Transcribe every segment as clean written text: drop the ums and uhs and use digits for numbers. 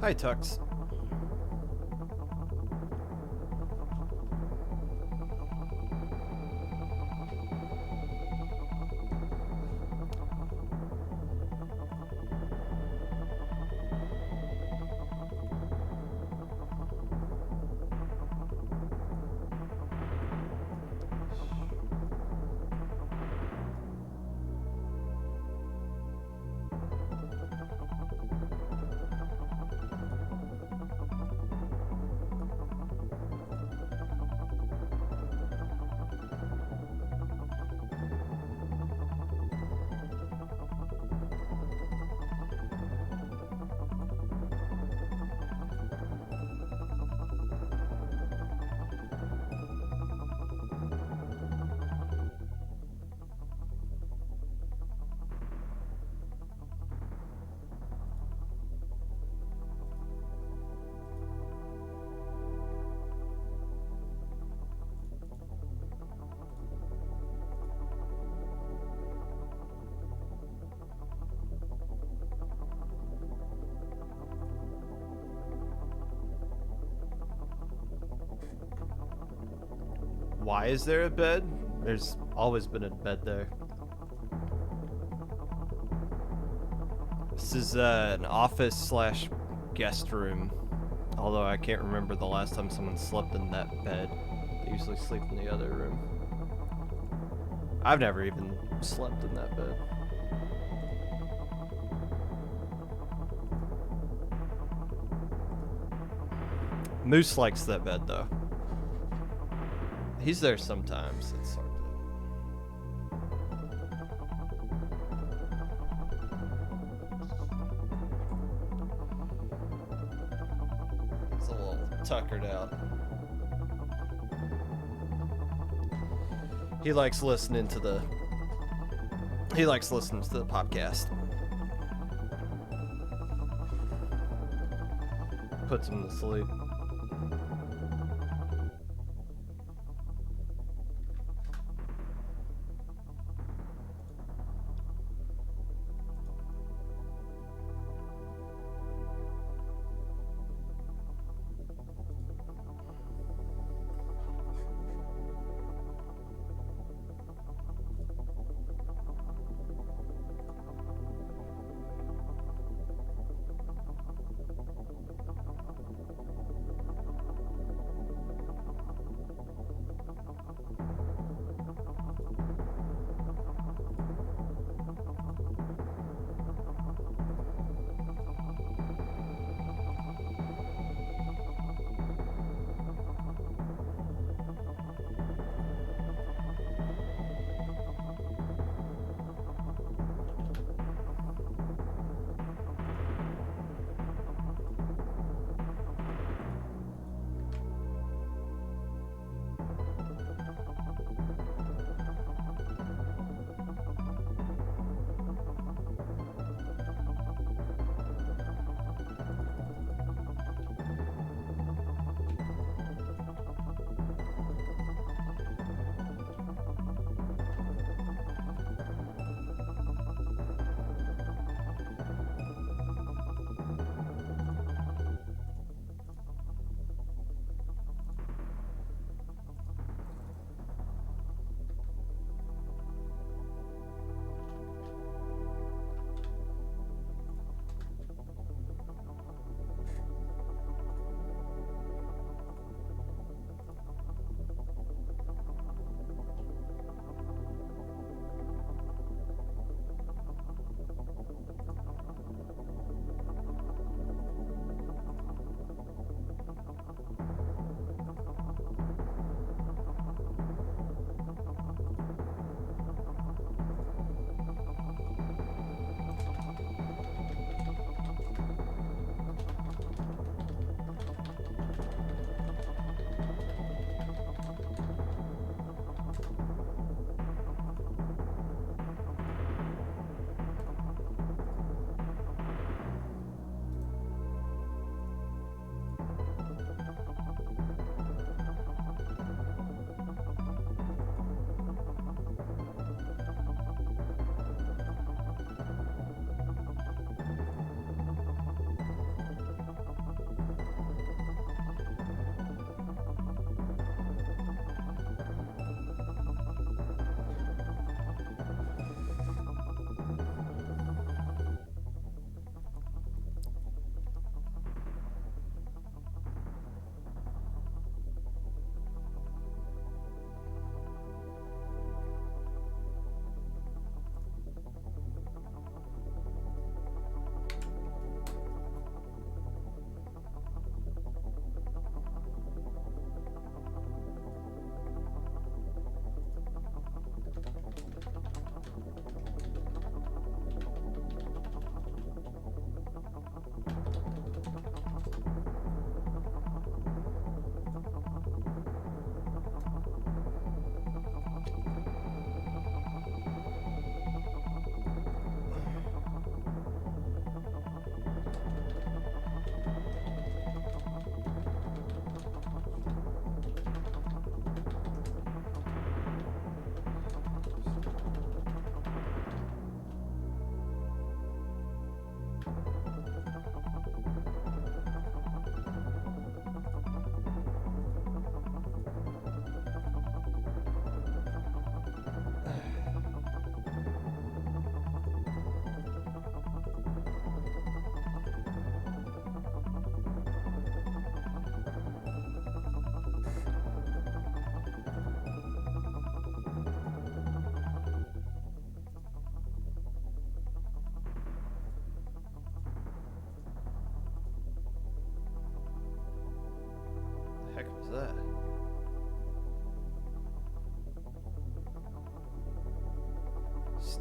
Hi, Tux. Why is there a bed? There's always been a bed there. This is an office slash guest room. Although I can't remember the last time someone slept in that bed. They usually sleep in the other room. I've never even slept in that bed. Moose likes that bed though. He's there sometimes. It's hard to... He's a little tuckered out. He likes listening to the Popcast. Puts him to sleep.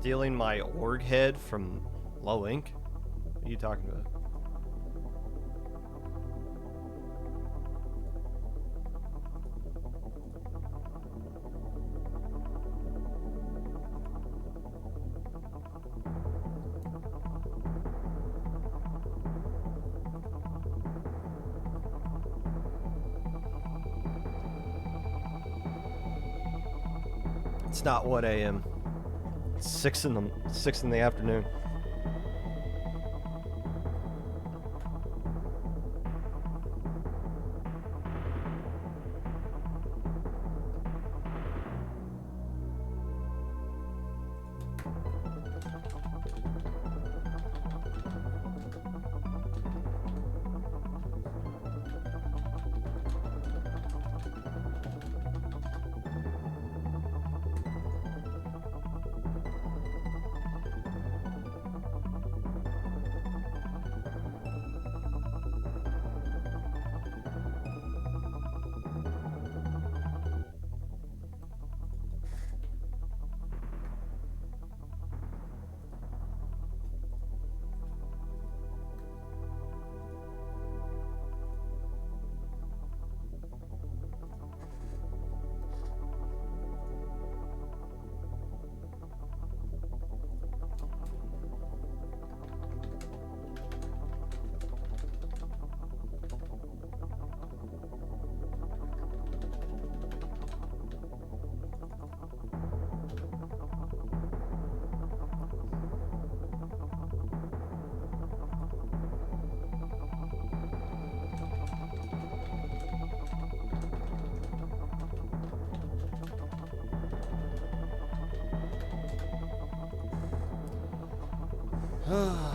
Stealing my org head from Low Ink? What are you talking about? It's not 1 a.m. It's 6 in the afternoon. Oh.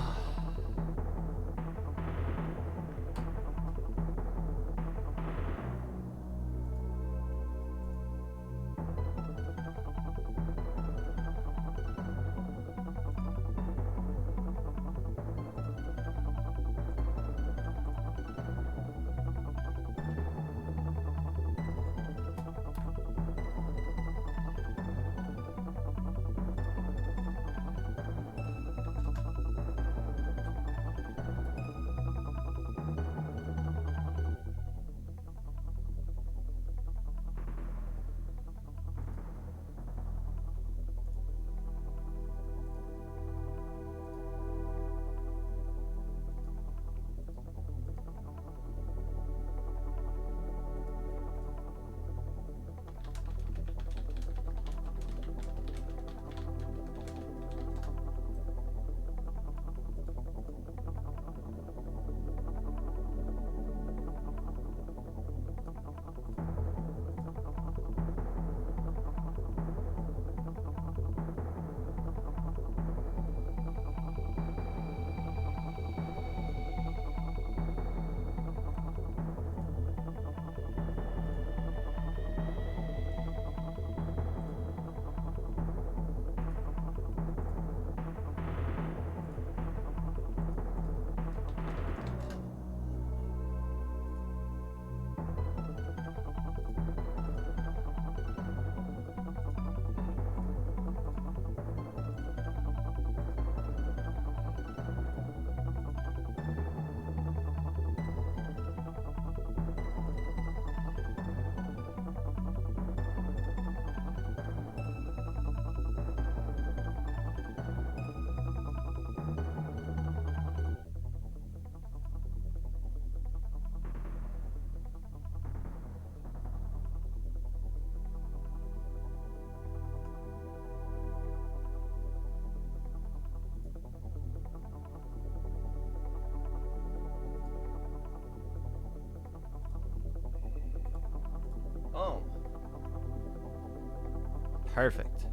Perfect.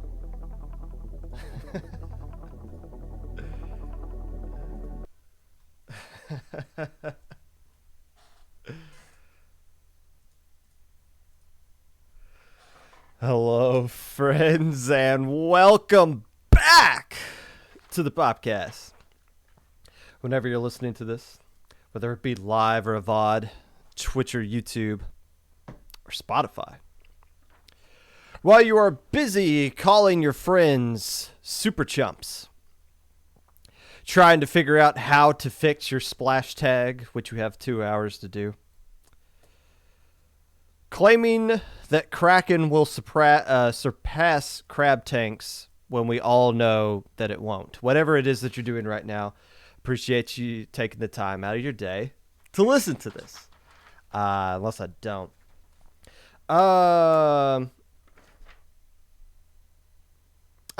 Hello, friends, and welcome back to the Popcast. Whenever you're listening to this, whether it be live or a VOD, Twitch or YouTube, or Spotify, While you are busy calling your friends super chumps, trying to figure out how to fix your splash tag, which you have 2 hours to do, claiming that Kraken will surpass crab tanks when we all know that it won't. Whatever it is that you're doing right now, appreciate you taking the time out of your day to listen to this. Unless I don't.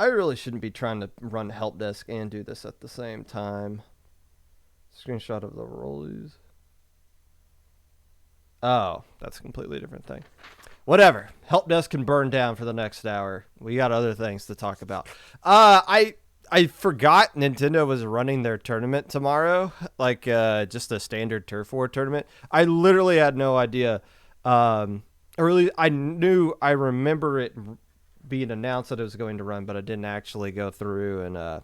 I really shouldn't be trying to run help desk and do this at the same time. Screenshot of the rollies. Oh, that's a completely different thing. Whatever. Help desk can burn down for the next hour. We got other things to talk about. I forgot Nintendo was running their tournament tomorrow, like just a standard Turf War tournament. I literally had no idea. Or really, I remember it being announced that it was going to run, but I didn't actually go through and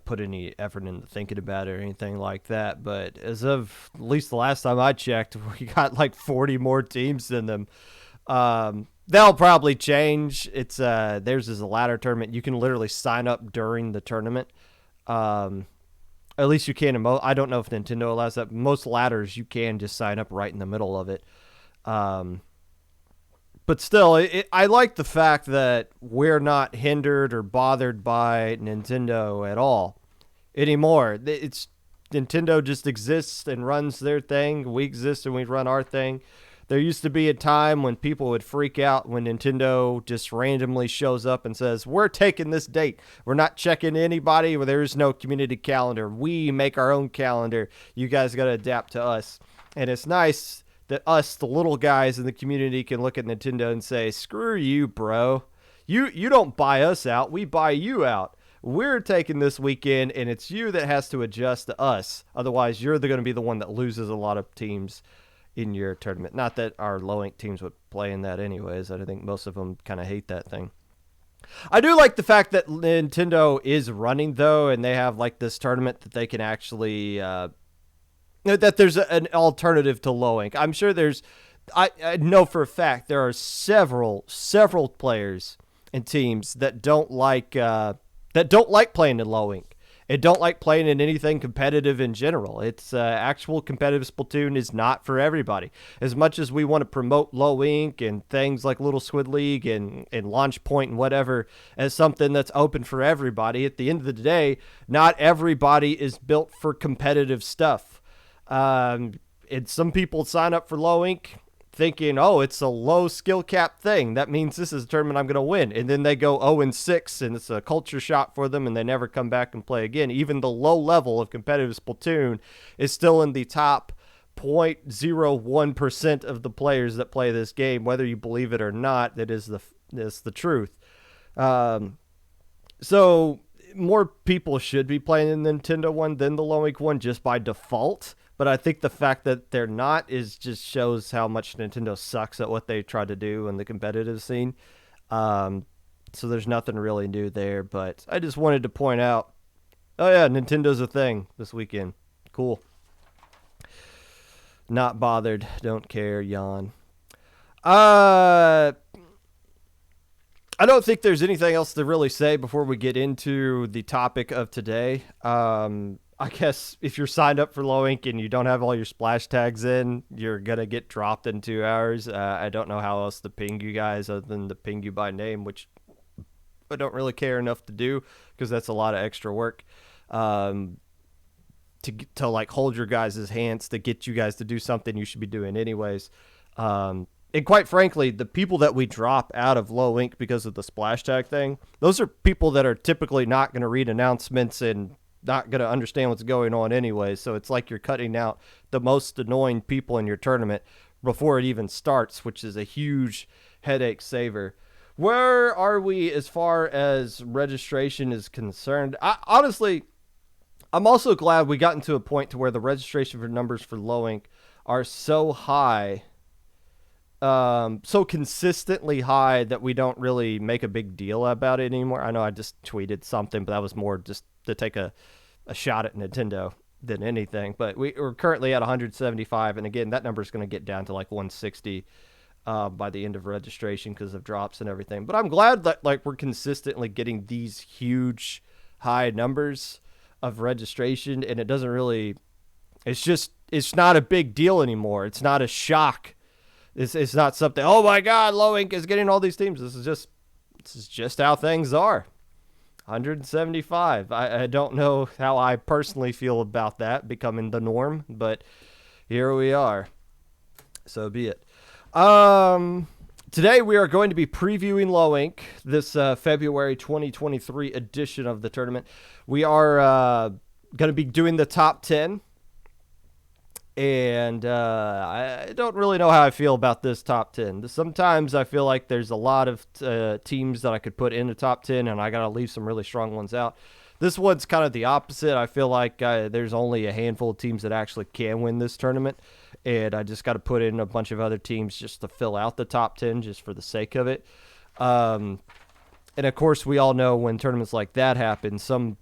put any effort into thinking about it or anything like that. But as of at least the last time I checked, we got like 40 more teams than them. That'll probably change. It's theirs is a ladder tournament. You can literally sign up during the tournament. At least you can. I don't know if Nintendo allows that. Most ladders you can just sign up right in the middle of it. But still, I like the fact that we're not hindered or bothered by Nintendo at all anymore. It's Nintendo just exists and runs their thing. We exist and we run our thing. There used to be a time when people would freak out when Nintendo just randomly shows up and says, we're taking this date. We're not checking anybody. There is no community calendar. We make our own calendar. You guys got to adapt to us. And it's nice that us, the little guys in the community, can look at Nintendo and say, screw you, bro. You don't buy us out. We buy you out. We're taking this weekend, and it's you that has to adjust to us. Otherwise, you're going to be the one that loses a lot of teams in your tournament. Not that our low-rank teams would play in that anyways. I think most of them kind of hate that thing. I do like the fact that Nintendo is running, though, and they have like this tournament that they can actually that there's an alternative to low-rank. I'm sure there's I know for a fact there are several players and teams that don't like playing in low-rank. It don't like playing in anything competitive in general. It's actual competitive Splatoon is not for everybody. As much as we want to promote low ink and things like Little Squid League and Launch Point and whatever as something that's open for everybody, at the end of the day, not everybody is built for competitive stuff. And some people sign up for low ink thinking, oh, it's a low skill cap thing. That means this is a tournament I'm going to win. And then they go 0-6, and it's a culture shock for them, and they never come back and play again. Even the low level of competitive Splatoon is still in the top 0.01% of the players that play this game. Whether you believe it or not, that is the truth. So more people should be playing the Nintendo one than the low ink one just by default. But I think the fact that they're not just shows how much Nintendo sucks at what they try to do in the competitive scene. So there's nothing really new there. But I just wanted to point out, oh yeah, Nintendo's a thing this weekend. Cool. Not bothered. Don't care. Yawn. I don't think there's anything else to really say before we get into the topic of today. I guess if you're signed up for low ink and you don't have all your splash tags in, you're going to get dropped in 2 hours. I don't know how else to ping you guys other than to ping you by name, which I don't really care enough to do because that's a lot of extra work to like hold your guys' hands to get you guys to do something you should be doing anyways. And quite frankly, the people that we drop out of low ink because of the splash tag thing, those are people that are typically not going to read announcements and not going to understand what's going on anyway. So it's like you're cutting out the most annoying people in your tournament before it even starts, which is a huge headache saver. Where are we as far as registration is concerned? Honestly, I'm also glad we got into a point to where the registration for numbers for low ink are so high, so consistently high that we don't really make a big deal about it anymore. I know I just tweeted something, but that was more just to take a shot at Nintendo than anything. But we're currently at 175, and again, that number is going to get down to like 160 by the end of registration because of drops and everything. But I'm glad that like we're consistently getting these huge high numbers of registration, and it doesn't really, it's not a big deal anymore. It's not a shock. It's not something, oh my God, Low Inc is getting all these teams. This is just how things are. 175. I don't know how I personally feel about that becoming the norm, but here we are. So be it. Today we are going to be previewing Low Inc, this February 2023 edition of the tournament. We are going to be doing the top 10. And I don't really know how I feel about this top 10. Sometimes I feel like there's a lot of teams that I could put in the top 10, and I got to leave some really strong ones out. This one's kind of the opposite. I feel like there's only a handful of teams that actually can win this tournament, and I just got to put in a bunch of other teams just to fill out the top 10 just for the sake of it. And, of course, we all know when tournaments like that happen, some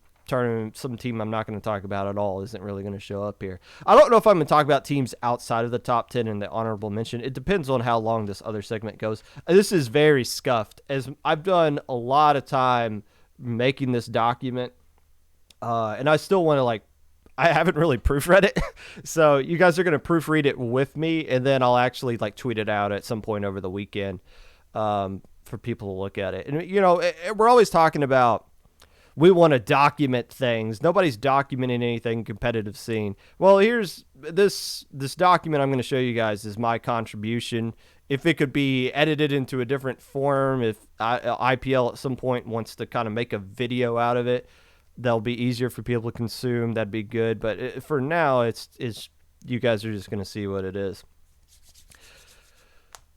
team I'm not going to talk about at all isn't really going to show up here. I don't know if I'm going to talk about teams outside of the top 10 in the honorable mention. It depends on how long this other segment goes. This is very scuffed, as I've done a lot of time making this document, and I still want to I haven't really proofread it. So you guys are going to proofread it with me, and then I'll actually tweet it out at some point over the weekend for people to look at it. And, we're always talking about we want to document things. Nobody's documenting anything competitive scene. Well, here's this document I'm going to show you guys is my contribution. If it could be edited into a different form, if IPL at some point wants to kind of make a video out of it, that'll be easier for people to consume. That'd be good. But for now, it's you guys are just going to see what it is.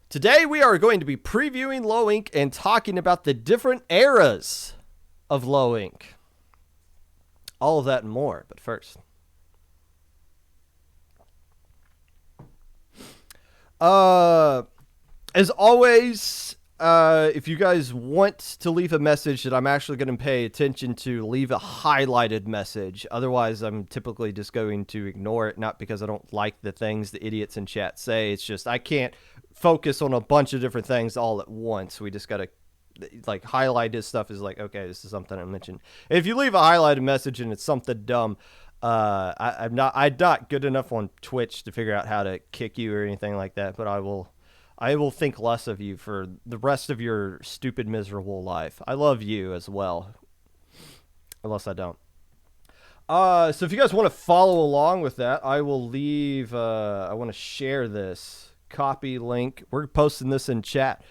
Today, we are going to be previewing Low Inc and talking about the different eras of Low Inc. All of that and more, but first. As always, if you guys want to leave a message that I'm actually going to pay attention to, leave a highlighted message. Otherwise, I'm typically just going to ignore it, not because I don't like the things the idiots in chat say. It's just I can't focus on a bunch of different things all at once. We just got to highlight this stuff is okay, this is something I mentioned. If you leave a highlighted message and it's something dumb, I'm not good enough on Twitch to figure out how to kick you or anything like that, but I will think less of you for the rest of your stupid, miserable life. I love you as well, unless I don't. So if you guys want to follow along with that, I will leave, I want to share this copy link. We're posting this in chat.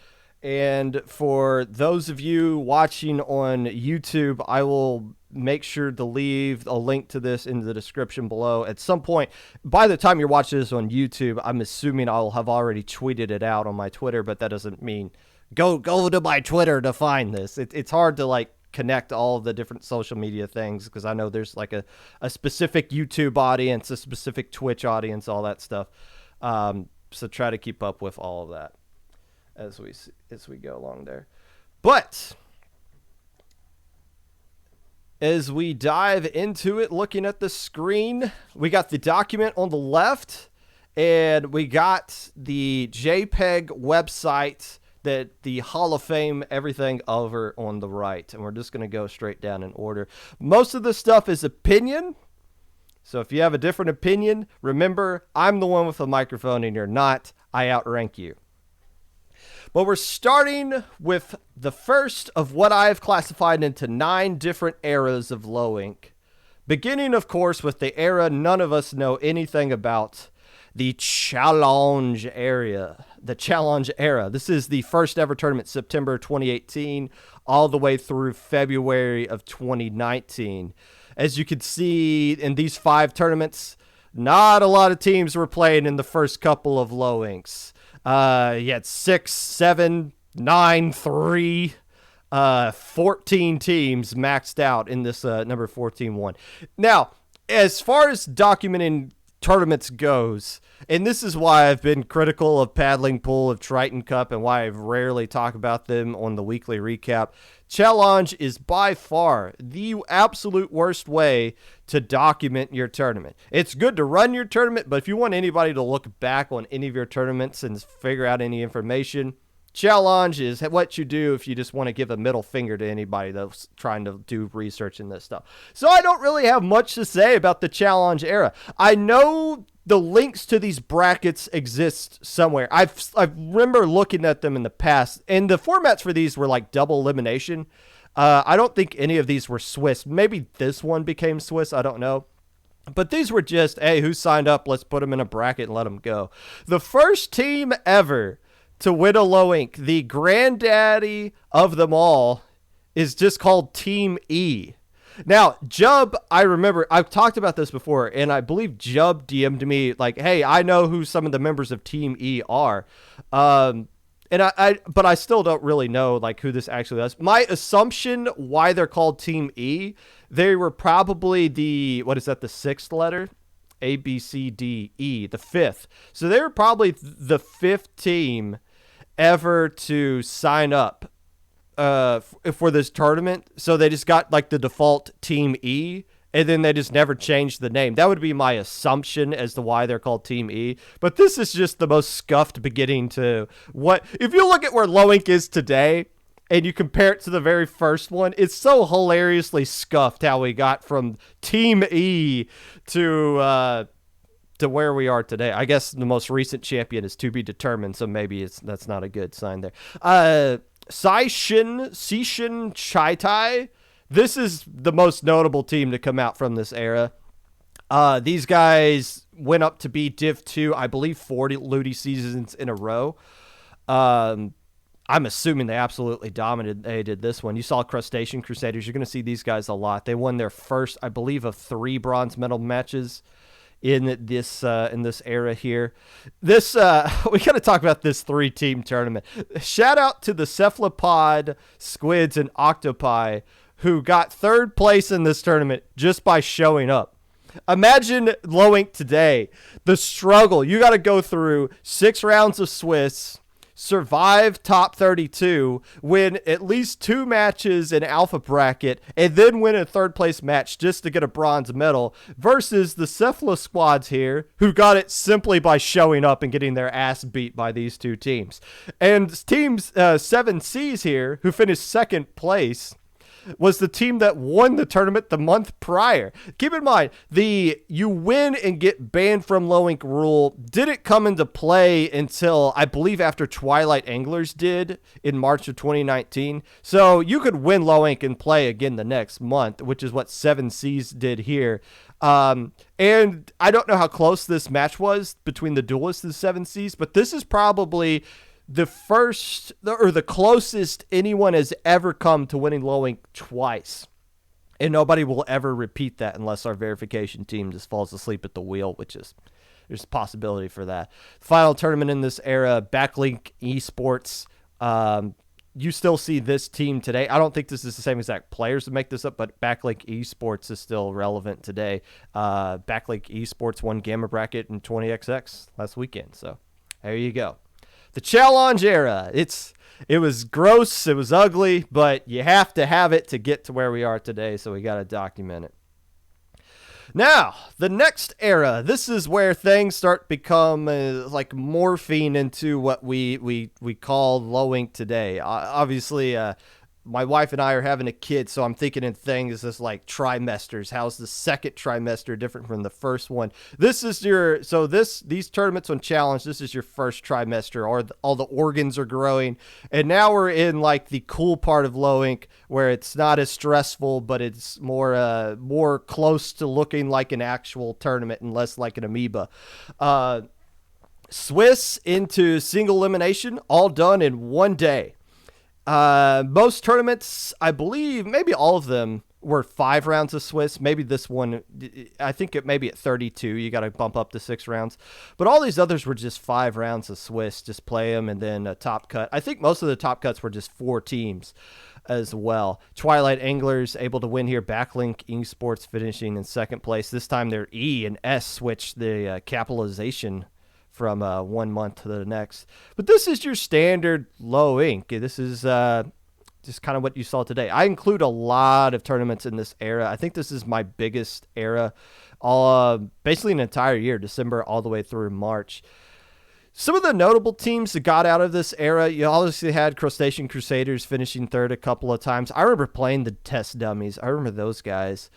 And for those of you watching on YouTube, I will make sure to leave a link to this in the description below. At some point, by the time you're watching this on YouTube, I'm assuming I'll have already tweeted it out on my Twitter, but that doesn't mean go to my Twitter to find this. It's hard to connect all of the different social media things because I know there's a specific YouTube audience, a specific Twitch audience, all that stuff. So try to keep up with all of that as we go along there. But as we dive into it, looking at the screen, we got the document on the left, and we got the JPEG website that the Hall of Fame everything over on the right. And we're just going to go straight down in order. Most of this stuff is opinion. So if you have a different opinion, remember, I'm the one with the microphone and you're not. I outrank you. But we're starting with the first of what I've classified into 9 different eras of Low Inc. Beginning, of course, with the era none of us know anything about, the Challenge era. The Challenge era. This is the first ever tournament, September 2018, all the way through February of 2019. As you can see in these 5 tournaments, not a lot of teams were playing in the first couple of Low Incs. You had 6, 7, 9, 3, 14 teams maxed out in this number 14 one. Now, as far as documenting tournaments goes, and this is why I've been critical of Paddling Pool, of Triton Cup, and why I've rarely talk about them on the weekly recap. Challenge is by far the absolute worst way to document your tournament. It's good to run your tournament, but if you want anybody to look back on any of your tournaments and figure out any information, Challenge is what you do if you just want to give a middle finger to anybody that's trying to do research in this stuff. So I don't really have much to say about the Challenge era. I know the links to these brackets exist somewhere. I remember looking at them in the past, and the formats for these were like double elimination. I don't think any of these were Swiss. Maybe this one became Swiss. I don't know. But these were just, hey, who signed up? Let's put them in a bracket and let them go. The first team ever to win a low ink, the granddaddy of them all, is just called Team E. Now, Jub, I remember, I've talked about this before, and I believe Jub DM'd me, like, hey, I know who some of the members of Team E are. But I still don't really know, like, who this actually is. My assumption why they're called Team E, they were probably the sixth letter? A, B, C, D, E, the fifth. So they were probably the fifth team ever to sign up for this tournament. So they just got like the default Team E, and then they just never changed the name. That would be my assumption as to why they're called Team E. But this is just the most scuffed beginning to what, if you look at where Low Ink is today and you compare it to the very first one, it's so hilariously scuffed how we got from Team E to where we are today. I guess the most recent champion is to be determined, so maybe that's not a good sign there. Sishin Chaitai. This is the most notable team to come out from this era. These guys went up to be Div 2, I believe 40 Ludi seasons in a row. I'm assuming they absolutely dominated this one. You saw Crustacean Crusaders. You're going to see these guys a lot. They won their first, I believe, of 3 bronze medal matches in this era here. This we got to talk about this 3-team tournament. Shout out to the cephalopod, squids, and octopi who got 3rd place in this tournament just by showing up. Imagine Low Ink today, the struggle. You got to go through 6 rounds of Swiss, survive top 32, win at least 2 matches in alpha bracket, and then win a 3rd place match just to get a bronze medal, versus the Cephalus squads here who got it simply by showing up and getting their ass beat by these 2 teams. And teams 7Cs here, who finished 2nd place, was the team that won the tournament the month prior. Keep in mind, the you win and get banned from Low Ink rule didn't come into play until, I believe, after Twilight Anglers did in March of 2019. So you could win Low Ink and play again the next month, which is what 7Cs did here. And I don't know how close this match was between the duelists and 7Cs, but this is probably the first or the closest anyone has ever come to winning Low Ink twice. And nobody will ever repeat that unless our verification team just falls asleep at the wheel, which is, there's a possibility for that. Final tournament in this era, Backlink Esports. You still see this team today. I don't think this is the same exact players to make this up, but Backlink Esports is still relevant today. Backlink Esports won Gamma Bracket in 20XX last weekend. So there you go. The Challenge era. It was gross, it was ugly, but you have to have it to get to where we are today, so we got to document it. Now, the next era. This is where things start to become like morphine into what we call Low Ink today. Obviously, my wife and I are having a kid, so I'm thinking in things as like trimesters. How's the second trimester different from the first one? This is your, so these tournaments on Challenge, this is your first trimester, or all the organs are growing. And now we're in like the cool part of Low Ink where it's not as stressful, but it's more close to looking like an actual tournament and less like an amoeba. Swiss into single elimination, all done in one day. Most tournaments, I believe, maybe all of them, were 5 rounds of Swiss. Maybe this one, I think it maybe at 32, you got to bump up to 6 rounds. But all these others were just 5 rounds of Swiss, just play them and then a top cut. I think most of the top cuts were just 4 teams as well. Twilight Anglers able to win here. Backlink Esports finishing in second place. This time their E and S switched the capitalization from 1 month to the next. But this is your standard low ink. This is just kind of what you saw today. I include a lot of tournaments in this era. I think this is my biggest era, basically an entire year, December all the way through March. Some of the notable teams that got out of this era, you obviously had Crustacean Crusaders finishing third a couple of times. I remember playing the Test Dummies. I remember those guys.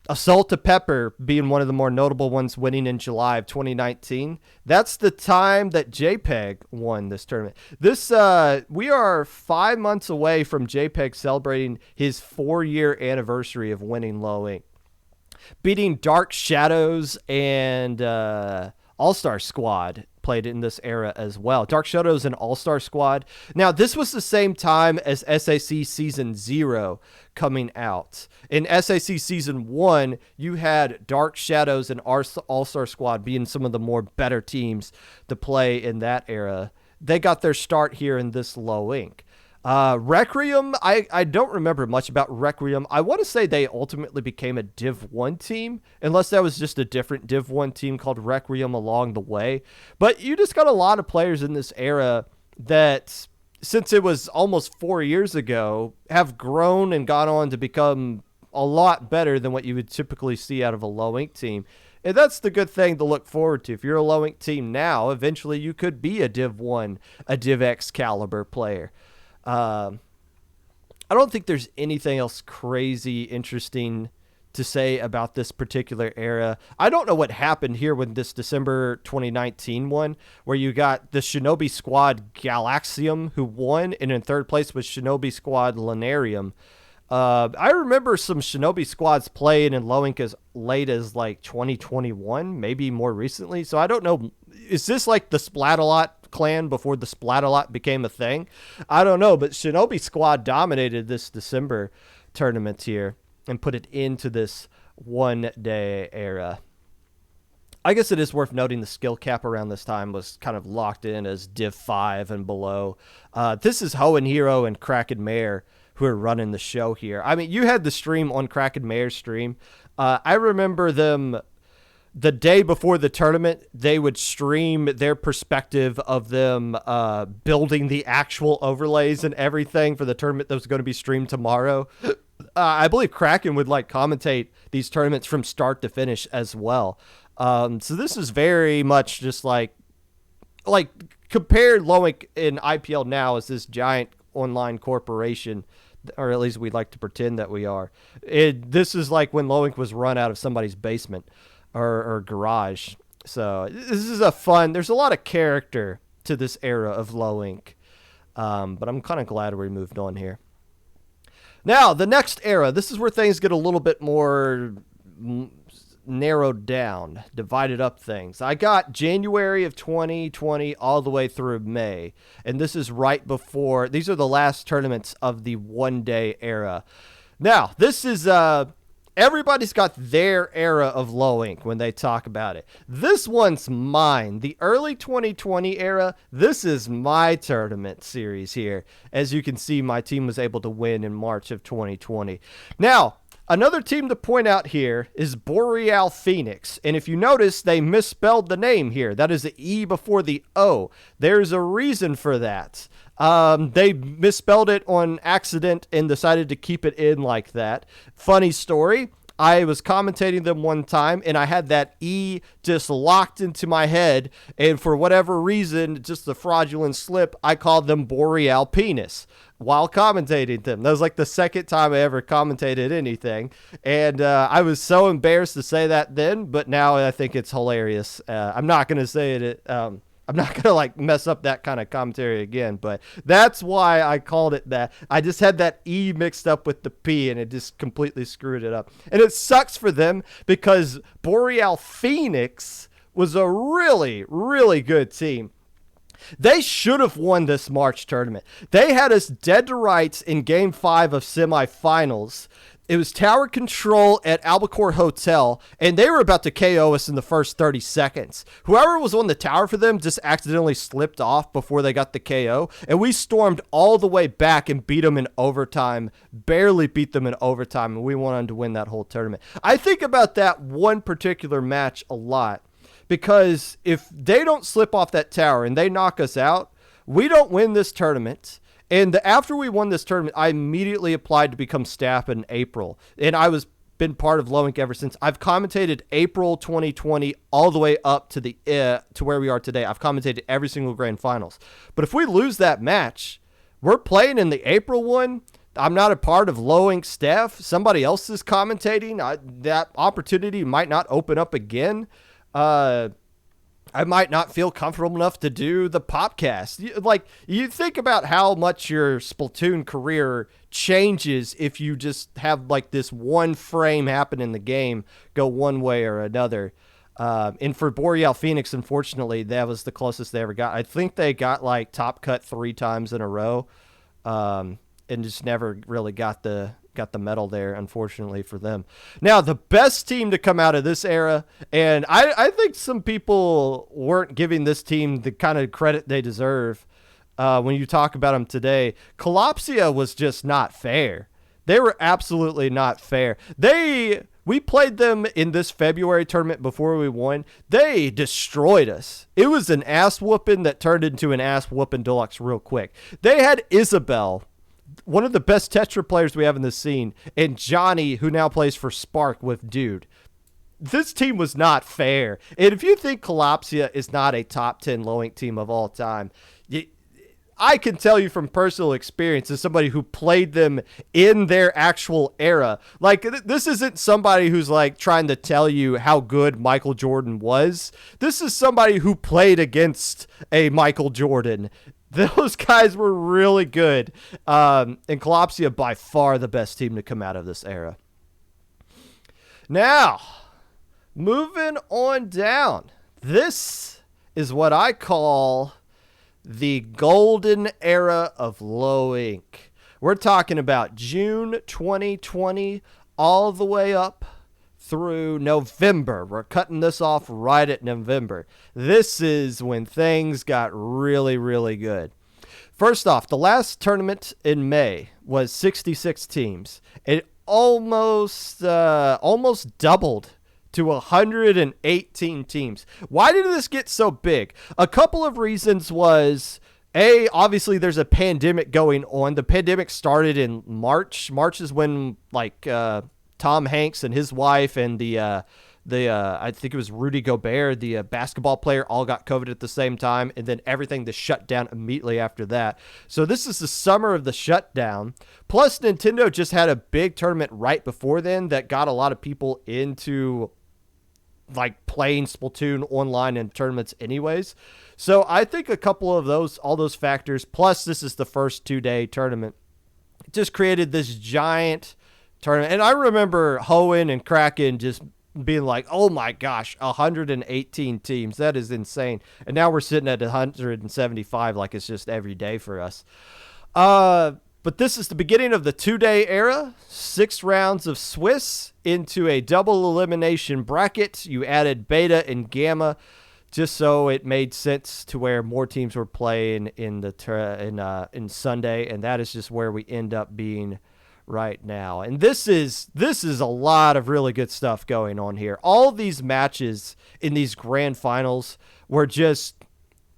Assault to Pepper being one of the more notable ones, winning in July of 2019. That's the time that JPEG won this tournament. We are 5 months away from JPEG celebrating his 4-year anniversary of winning low ink, beating Dark Shadows and All-Star Squad. Played in this era as well. Dark Shadows and All-Star Squad. Now, this was the same time as SAC Season 0 coming out. In SAC Season 1, you had Dark Shadows and All-Star Squad being some of the more better teams to play in that era. They got their start here in this low ink. Requiem, I don't remember much about Requiem. I want to say they ultimately became a Div 1 team, unless that was just a different Div 1 team called Requiem along the way. But you just got a lot of players in this era that, since it was almost 4 years ago, have grown and gone on to become a lot better than what you would typically see out of a low ink team. And that's the good thing to look forward to. If you're a low ink team now, eventually you could be a Div 1, a Div X caliber player. I don't think there's anything else crazy interesting to say about this particular era. I don't know what happened here with this December 2019 one, where you got the Shinobi Squad Galaxium, who won, and in third place was Shinobi Squad Lunarium. I remember some Shinobi squads playing in low ink as late as like 2021, maybe more recently. So I don't know. Is this like the Splat-A-Lot clan before the Splat-A-Lot became a thing? I don't know, but Shinobi Squad dominated this December tournament here and put it into this 1 day era. I guess it is worth noting the skill cap around this time was kind of locked in as Div 5 and below. This is Hoenn Hero and Kraken Mare who are running the show here. I mean, you had the stream on Kraken Mare's stream. I remember them the day before the tournament, they would stream their perspective of them building the actual overlays and everything for the tournament that was going to be streamed tomorrow. I believe Kraken would like commentate these tournaments from start to finish as well. So this is very much just like compared low ink in IPL now as this giant online corporation, or at least we'd like to pretend that we are. This is like when low ink was run out of somebody's basement or garage. So this is there's a lot of character to this era of low ink. But I'm kind of glad we moved on here. Now, the next era, this is where things get a little bit more narrowed down, divided up things. I got January of 2020 all the way through May, and this is right before, these are the last tournaments of the 1 day era. Now, this is, everybody's got their era of low ink when they talk about it. This one's mine. The early 2020 era, this is my tournament series here. As you can see, my team was able to win in March of 2020. Now, another team to point out here is Boreal Phoenix. And if you notice, they misspelled the name here. That is the E before the O. There's a reason for that. They misspelled it on accident and decided to keep it in like that. Funny story. I was commentating them one time, and I had that E just locked into my head, and for whatever reason, just the fraudulent slip, I called them Boreal Penis while commentating them. That was like the second time I ever commentated anything, and I was so embarrassed to say that then, but now I think it's hilarious. I'm not going to say it. I'm not going to like mess up that kind of commentary again, but that's why I called it that. I just had that E mixed up with the P, and it just completely screwed it up. And it sucks for them because Boreal Phoenix was a really, really good team. They should have won this March tournament. They had us dead to rights in Game 5 of semifinals. It was tower control at Albacore Hotel, and they were about to KO us in the first 30 seconds. Whoever was on the tower for them just accidentally slipped off before they got the KO, and we stormed all the way back and beat them in overtime, barely beat them in overtime, and we went on to win that whole tournament. I think about that one particular match a lot, because if they don't slip off that tower and they knock us out, we don't win this tournament. And after we won this tournament, I immediately applied to become staff in April. And I was been part of Low Inc ever since. I've commentated April 2020 all the way up to to where we are today. I've commentated every single grand finals. But if we lose that match, we're playing in the April one. I'm not a part of Low Inc staff. Somebody else is commentating. That opportunity might not open up again. I might not feel comfortable enough to do the Popcast. Like, you think about how much your Splatoon career changes if you just have like this one frame happen in the game, go one way or another. And for Boreal Phoenix, unfortunately, that was the closest they ever got. I think they got like top cut 3 times in a row, and just never really got the medal there, unfortunately for them. Now, the best team to come out of this era, and I think some people weren't giving this team the kind of credit they deserve when you talk about them today. Collapsia was just not fair. They were absolutely not fair. We played them in this February tournament before we won. They destroyed us. It was an ass whooping that turned into an ass whooping deluxe real quick. They had Isabel, one of the best Tetra players we have in the scene, and Johnny, who now plays for Spark with Dude. This team was not fair. And if you think Collapsia is not a top 10 Low Inc team of all time, I can tell you from personal experience as somebody who played them in their actual era. Like, this isn't somebody who's like trying to tell you how good Michael Jordan was. This is somebody who played against a Michael Jordan. Those guys were really good. And Collapsia, by far the best team to come out of this era. Now, moving on down. This is what I call the golden era of Low Inc. We're talking about June 2020 all the way up through November. We're cutting this off right at November. This is when things got really, really good. First off, the last tournament in May was 66 teams. It almost doubled to 118 teams. Why did this get so big? A couple of reasons was, obviously there's a pandemic going on. The pandemic started in March. March is when Tom Hanks and his wife and I think it was Rudy Gobert, the basketball player, all got COVID at the same time, and then everything just shut down immediately after that. So this is the summer of the shutdown. Plus, Nintendo just had a big tournament right before then that got a lot of people into like playing Splatoon online and tournaments anyways. So I think a couple of all those factors, plus this is the first 2-day tournament, just created this giant tournament. And I remember Hoenn and Kraken just being like, oh my gosh, 118 teams. That is insane. And now we're sitting at 175 like it's just every day for us. But this is the beginning of the 2-day era. 6 rounds of Swiss into a double elimination bracket. You added Beta and Gamma just so it made sense to where more teams were playing in Sunday, and that is just where we end up being right now. And this is a lot of really good stuff going on here. All these matches in these grand finals were just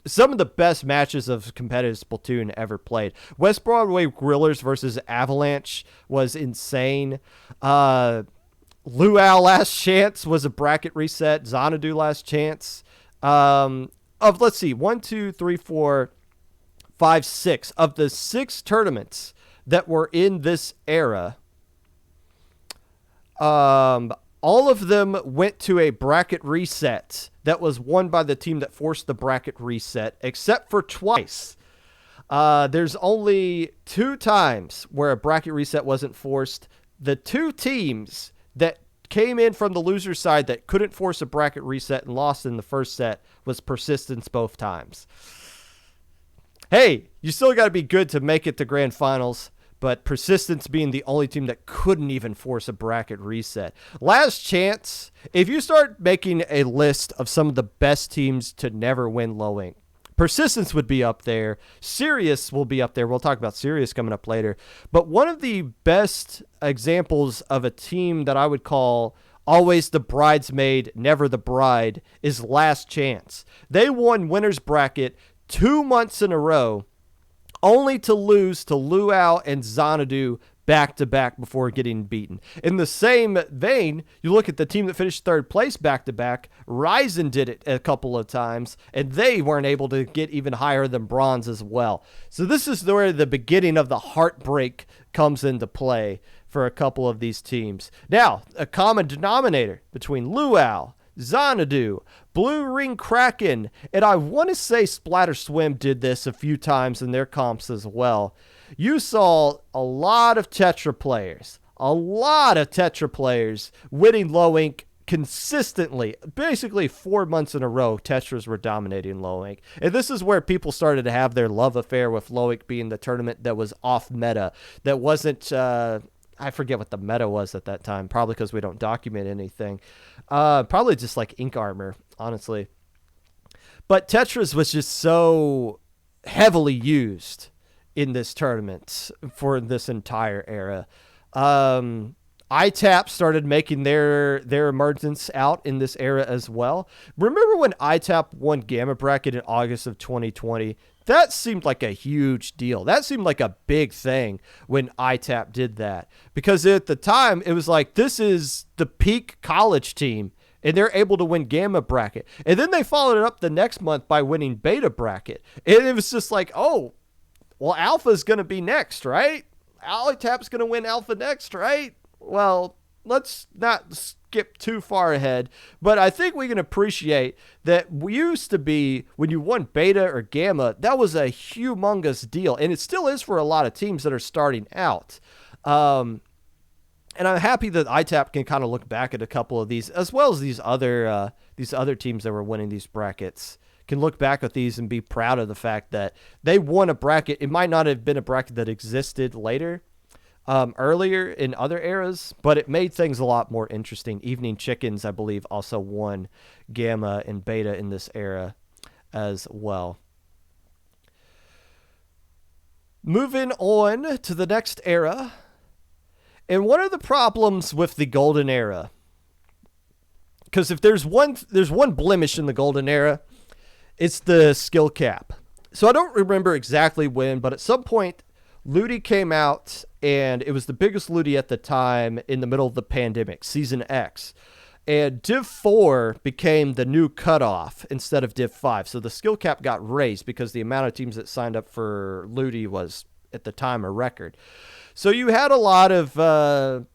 some of the best matches of competitive Splatoon ever played. West Broadway Grillers versus Avalanche was insane. Luau Last Chance was a bracket reset. Xanadu Last Chance. Let's see, 1, 2, 3, 4, 5, 6 of the 6 tournaments that were in this era, all of them went to a bracket reset that was won by the team that forced the bracket reset, except for twice. There's only 2 times where a bracket reset wasn't forced. The 2 teams that came in from the loser side that couldn't force a bracket reset and lost in the first set was Persistence both times. Hey, you still got to be good to make it to grand finals. but Persistence being the only team that couldn't even force a bracket reset. Last chance, if you start making a list of some of the best teams to never win low ink, Persistence would be up there. Sirius will be up there. We'll talk about Sirius coming up later. But one of the best examples of a team that I would call always the bridesmaid, never the bride, is Last Chance. They won winner's bracket 2 months in a row, only to lose to Luau and Xanadu back-to-back before getting beaten. In the same vein, you look at the team that finished third place back-to-back. Ryzen did it a couple of times, and they weren't able to get even higher than bronze as well. So this is where the beginning of the heartbreak comes into play for a couple of these teams. Now, a common denominator between Luau, Xanadu, Blue Ring Kraken, and I want to say Splatter Swim did this a few times in their comps as well. You saw a lot of Tetra players winning low ink consistently. Basically 4 months in a row, Tetras were dominating low ink. And this is where people started to have their love affair with low ink being the tournament that was off meta, that wasn't, I forget what the meta was at that time, probably because we don't document anything. Probably just like Ink Armor, honestly. But Tetras was just so heavily used in this tournament for this entire era. ITAP started making their emergence out in this era as well. Remember when ITAP won Gamma Bracket in August of 2020? That seemed like a huge deal. That seemed like a big thing when ITAP did that. Because at the time, it was like, this is the peak college team, and they're able to win Gamma Bracket. And then they followed it up the next month by winning Beta Bracket. And it was just like, oh, well, Alpha's going to be next, right? ITAP's going to win Alpha next, right? Well, let's not skip too far ahead, but I think we can appreciate that we used to be, when you won Beta or Gamma, that was a humongous deal, and it still is for a lot of teams that are starting out. And I'm happy that ITAP can kind of look back at a couple of these, as well as these other teams that were winning these brackets, can look back at these and be proud of the fact that they won a bracket. It might not have been a bracket that existed later, earlier in other eras, but it made things a lot more interesting. Evening Chickens, I believe, also won Gamma and Beta in this era as well. Moving on to the next era, and one of the problems with the Golden Era, because if there's one blemish in the Golden Era, it's the skill cap. So I don't remember exactly when, but at some point, Ludi came out, and it was the biggest Ludi at the time in the middle of the pandemic, Season X. And Div 4 became the new cutoff instead of Div 5. So the skill cap got raised because the amount of teams that signed up for Ludi was, at the time, a record. So you had a lot of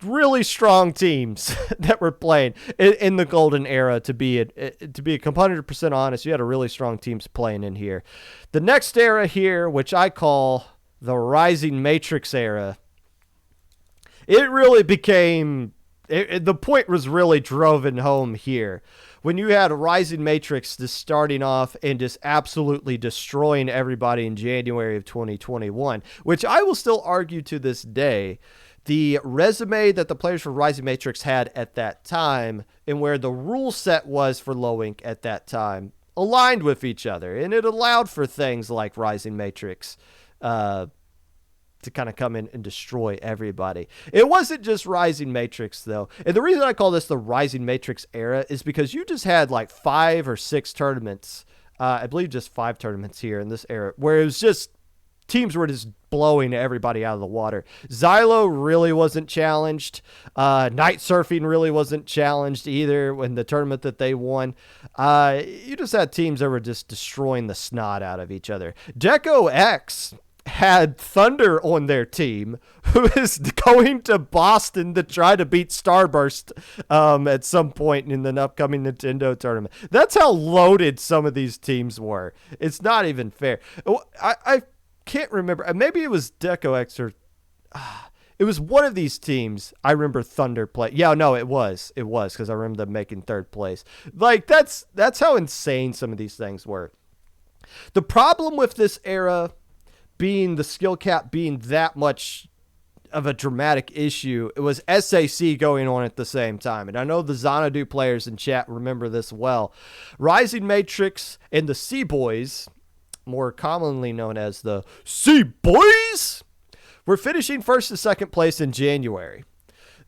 really strong teams that were playing in the Golden Era. To be 100% honest, you had a really strong teams playing in here. The next era here, which I call the Rising Matrix era, it really became, the point was really driven home here. When you had Rising Matrix just starting off and just absolutely destroying everybody in January of 2021, which I will still argue to this day, the resume that the players for Rising Matrix had at that time and where the rule set was for low ink at that time aligned with each other. And it allowed for things like Rising Matrix to kind of come in and destroy everybody. It wasn't just Rising Matrix, though. And the reason I call this the Rising Matrix era is because you just had like 5 or 6 tournaments. I believe just 5 tournaments here in this era where it was just teams were just blowing everybody out of the water. Xylo really wasn't challenged. Night Surfing really wasn't challenged either in the tournament that they won. You just had teams that were just destroying the snot out of each other. Deco X had Thunder on their team, who is going to Boston to try to beat Starburst at some point in the upcoming Nintendo tournament. That's how loaded some of these teams were. It's not even fair. I can't remember. Maybe it was Deco X or it was one of these teams. I remember Thunder play. Yeah, no, it was because I remember them making third place. Like that's how insane some of these things were. The problem with this era being the skill cap being that much of a dramatic issue, it was SAC going on at the same time. And I know the Xanadu players in chat remember this well. Rising Matrix and the Sea Boys, more commonly known as the Sea Boys, were finishing first and second place in January.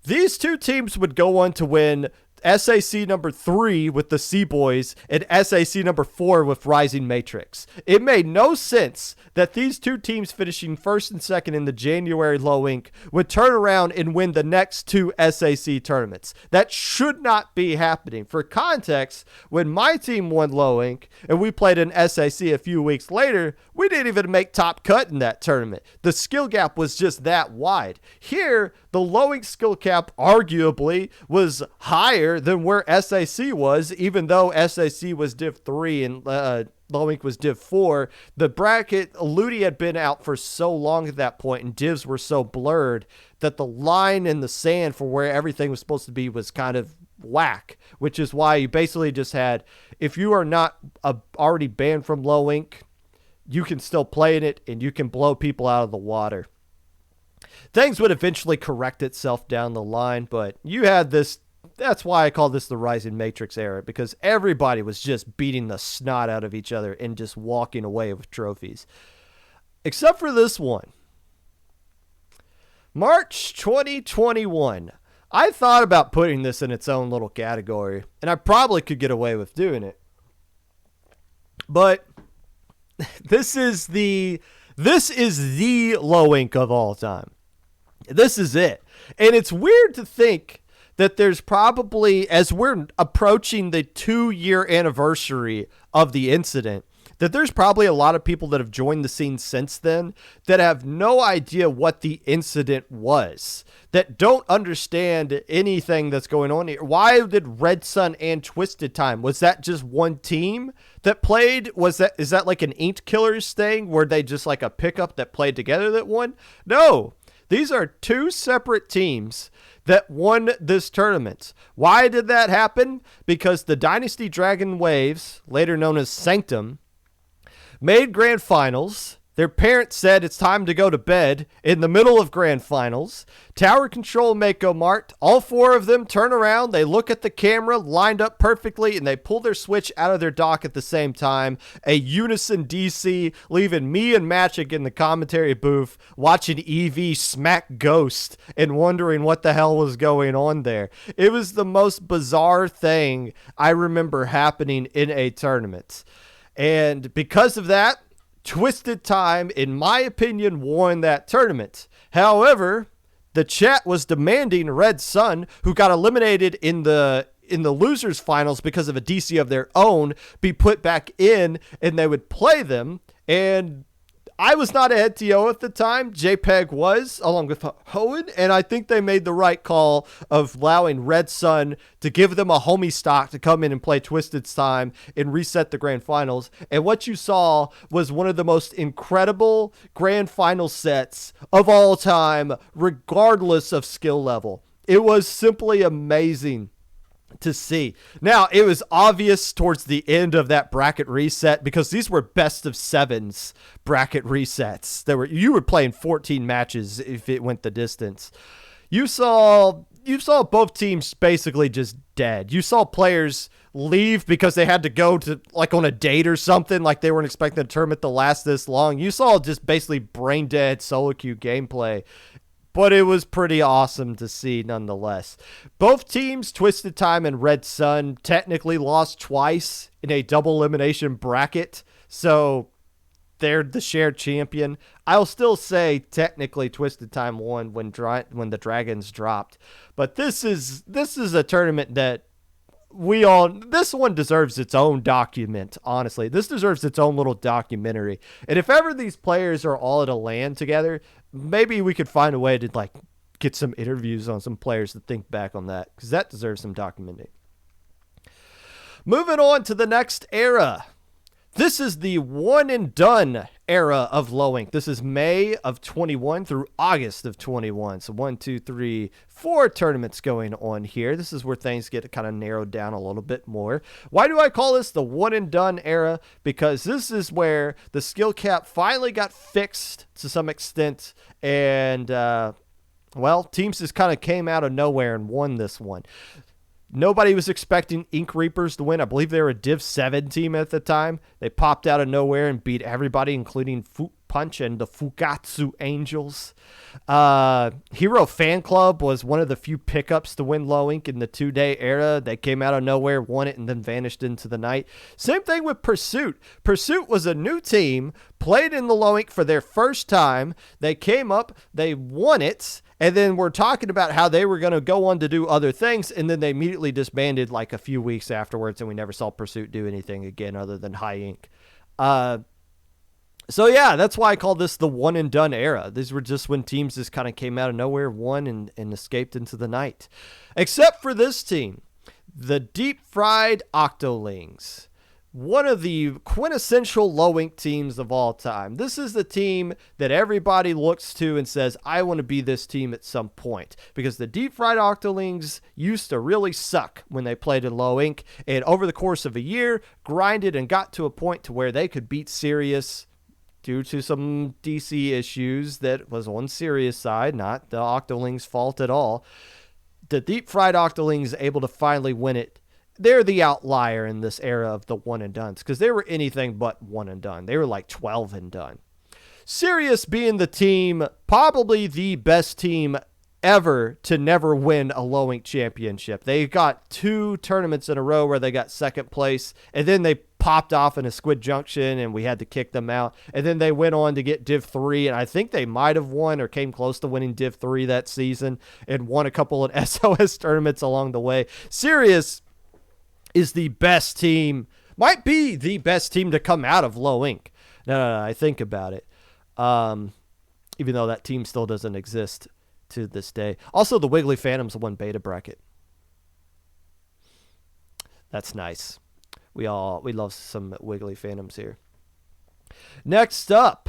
These two teams would go on to win SAC number 3 with the Sea Boys and SAC number 4 with Rising Matrix. It made no sense that these two teams finishing first and second in the January low ink would turn around and win the next 2 SAC tournaments. That should not be happening. For context, when my team won low ink and we played in SAC a few weeks later, we didn't even make top cut in that tournament. The skill gap was just that wide. Here, the low ink skill cap arguably was higher than where SAC was, even though SAC was Div 3 and low ink was Div 4. The bracket, Ludi had been out for so long at that point, and divs were so blurred that the line in the sand for where everything was supposed to be was kind of whack, which is why you basically just had, if you are not already banned from low ink, you can still play in it and you can blow people out of the water. Things would eventually correct itself down the line, but you had this. That's why I call this the Rising Matrix era, because everybody was just beating the snot out of each other and just walking away with trophies. Except for this one. March 2021. I thought about putting this in its own little category, and I probably could get away with doing it. But this is the low ink of all time. This is it. And it's weird to think that there's probably, as we're approaching the 2-year anniversary of the incident, that there's probably a lot of people that have joined the scene since then that have no idea what the incident was, that don't understand anything that's going on here. Why did Red Sun and Twisted Time? Was that just one team that played? Is that like an Inked Killers thing where they just like a pickup that played together that won? No, these are 2 separate teams that won this tournament. Why did that happen? Because the Dynasty Dragon Waves, later known as Sanctum, made grand finals. Their parents said it's time to go to bed in the middle of grand finals. Tower Control, Mako Mart, all 4 of them turn around, they look at the camera, lined up perfectly, and they pull their switch out of their dock at the same time. A unison DC, leaving me and Magic in the commentary booth watching EV smack Ghost and wondering what the hell was going on there. It was the most bizarre thing I remember happening in a tournament. And because of that, Twisted Time, in my opinion, won that tournament. However, the chat was demanding Red Sun, who got eliminated in the losers finals because of a DC of their own, be put back in and they would play them. And I was not a head TO at the time. JPEG was, along with Hohen, and I think they made the right call of allowing Red Sun to give them a homie stock to come in and play Twisted Time and reset the grand finals. And what you saw was one of the most incredible grand final sets of all time, regardless of skill level. It was simply amazing to see. Now, it was obvious towards the end of that bracket reset because these were best of 7s bracket resets. You were playing 14 matches if it went the distance. You saw both teams basically just dead. You saw players leave because they had to go to like on a date or something, like they weren't expecting the tournament to last this long. You saw just basically brain dead solo queue gameplay. But it was pretty awesome to see nonetheless. Both teams, Twisted Time and Red Sun, technically lost twice in a double elimination bracket. So they're the shared champion. I'll still say technically Twisted Time won when the Dragons dropped. But this is a tournament that this one deserves its own document, honestly. This deserves its own little documentary. And if ever these players are all at a LAN together, maybe we could find a way to like get some interviews on some players to think back on that, because that deserves some documenting. Moving on to the next era. This is the one and done era of Low Ink. This is May of 21 through August of 21. So 1, 2, 3, 4 tournaments going on here. This is where things get kind of narrowed down a little bit more. Why do I call this the one and done era? Because this is where the skill cap finally got fixed to some extent. And, teams just kind of came out of nowhere and won this one. Nobody was expecting Ink Reapers to win. I believe they were a Div 7 team at the time. They popped out of nowhere and beat everybody, including Foot Punch and the Fugatsu Angels. Hero Fan Club was one of the few pickups to win Low Ink in the 2-day era. They came out of nowhere, won it, and then vanished into the night. Same thing with Pursuit. Pursuit was a new team, played in the Low Ink for their first time. They came up, they won it, and then we're talking about how they were going to go on to do other things, and then they immediately disbanded like a few weeks afterwards, and we never saw Pursuit do anything again other than High Ink. So yeah, that's why I call this the one and done era. These were just when teams just kind of came out of nowhere, won, and escaped into the night. Except for this team, the Deep Fried Octolings. One of the quintessential Low Ink teams of all time. This is the team that everybody looks to and says, I want to be this team at some point. Because the Deep Fried Octolings used to really suck when they played in Low Ink. And over the course of a year, grinded and got to a point to where they could beat Sirius due to some DC issues that was on Sirius' side, not the Octolings' fault at all. The Deep Fried Octolings able to finally win it. They're the outlier in this era of the one and dones because they were anything but one and done. They were like 12 and done. Sirius being the team, probably the best team ever to never win a Low Ink championship. They got 2 tournaments in a row where they got second place, and then they popped off in a Squid Junction, and we had to kick them out. And then they went on to get Div 3, and I think they might have won or came close to winning Div 3 that season and won a couple of SOS tournaments along the way. Sirius is the best team, might be the best team to come out of Low Ink. Now I think about it. Even though that team still doesn't exist to this day. Also, the Wiggly Phantoms won beta bracket. That's nice. We love some Wiggly Phantoms here. Next up,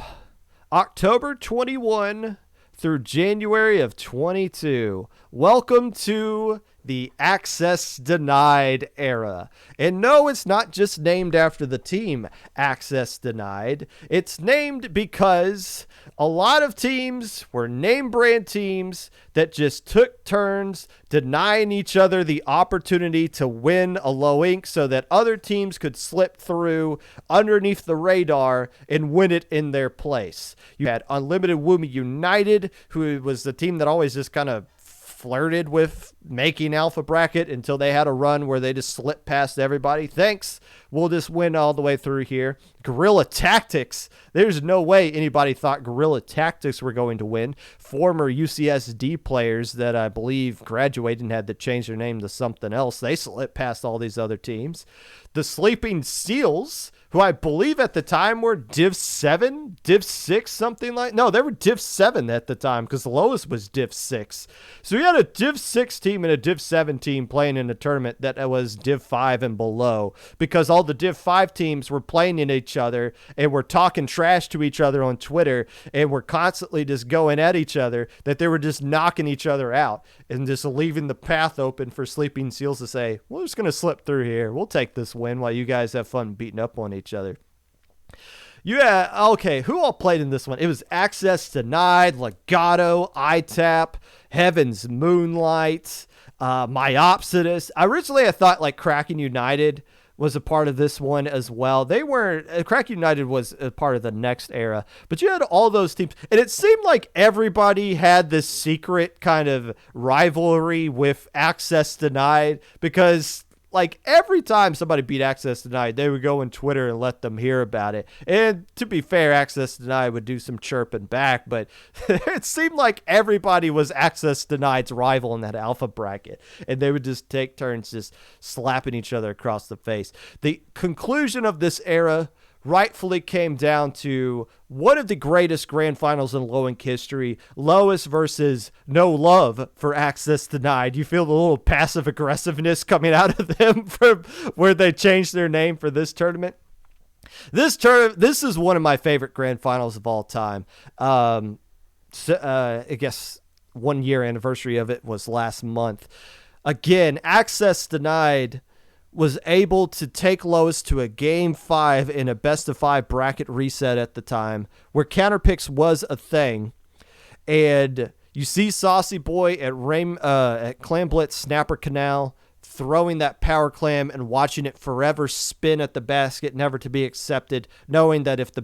October 21 through January of 22. Welcome to the Access Denied era. And no, it's not just named after the team Access Denied. It's named because a lot of teams were name brand teams that just took turns denying each other the opportunity to win a Low Ink so that other teams could slip through underneath the radar and win it in their place. You had Unlimited Woomy United, who was the team that always just kind of flirted with making alpha bracket until they had a run where they just slipped past everybody. Thanks. We'll just win all the way through here. Guerrilla Tactics. There's no way anybody thought Guerrilla Tactics were going to win. Former UCSD players that I believe graduated and had to change their name to something else. They slipped past all these other teams. The Sleeping Seals, who I believe at the time were Div 7, Div 6, something like. No, they were Div 7 at the time because the lowest was Div 6. So we had a Div 6 team and a Div 7 team playing in a tournament that was Div 5 and below because all the Div 5 teams were playing in each other and were talking trash to each other on Twitter and were constantly just going at each other, that they were just knocking each other out and just leaving the path open for Sleeping Seals to say, we're just going to slip through here. We'll take this win while you guys have fun beating up on each other. Yeah, okay, who all played in this one? It was Access Denied, Legato, ITAP, Heaven's Moonlight, Myopsidus. Originally, I thought Kraken United was a part of this one as well. They weren't. Kraken United was a part of the next era, but you had all those teams, and it seemed like everybody had this secret kind of rivalry with Access Denied because every time somebody beat Access Denied, they would go on Twitter and let them hear about it. And to be fair, Access Denied would do some chirping back, but it seemed like everybody was Access Denied's rival in that alpha bracket. And they would just take turns just slapping each other across the face. The conclusion of this era rightfully came down to one of the greatest grand finals in Low Ink history, Lois versus No Love for Access Denied. You feel the little passive aggressiveness coming out of them from where they changed their name for this tournament? This is one of my favorite grand finals of all time. I guess 1 year anniversary of it was last month. Again, access denied was able to take Lois to a game 5 in a best of 5 bracket reset at the time, where counter picks was a thing. And you see Saucy Boy at Clam Blitz Snapper Canal throwing that power clam and watching it forever spin at the basket, never to be accepted, knowing that if the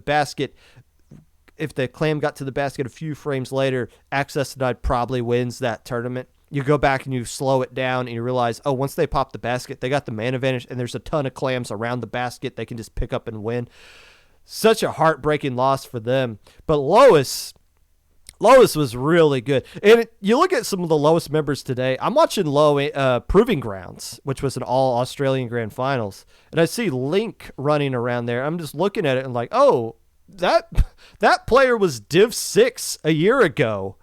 clam got to the basket a few frames later, access denied probably wins that tournament. You go back and you slow it down and you realize, oh, once they pop the basket, they got the man advantage and there's a ton of clams around the basket they can just pick up and win. Such a heartbreaking loss for them. But Lois was really good. And you look at some of the Lois members today. I'm watching Proving Grounds, which was an all-Australian Grand Finals. And I see Link running around there. I'm just looking at it and like, oh, that player was Div 6 a year ago,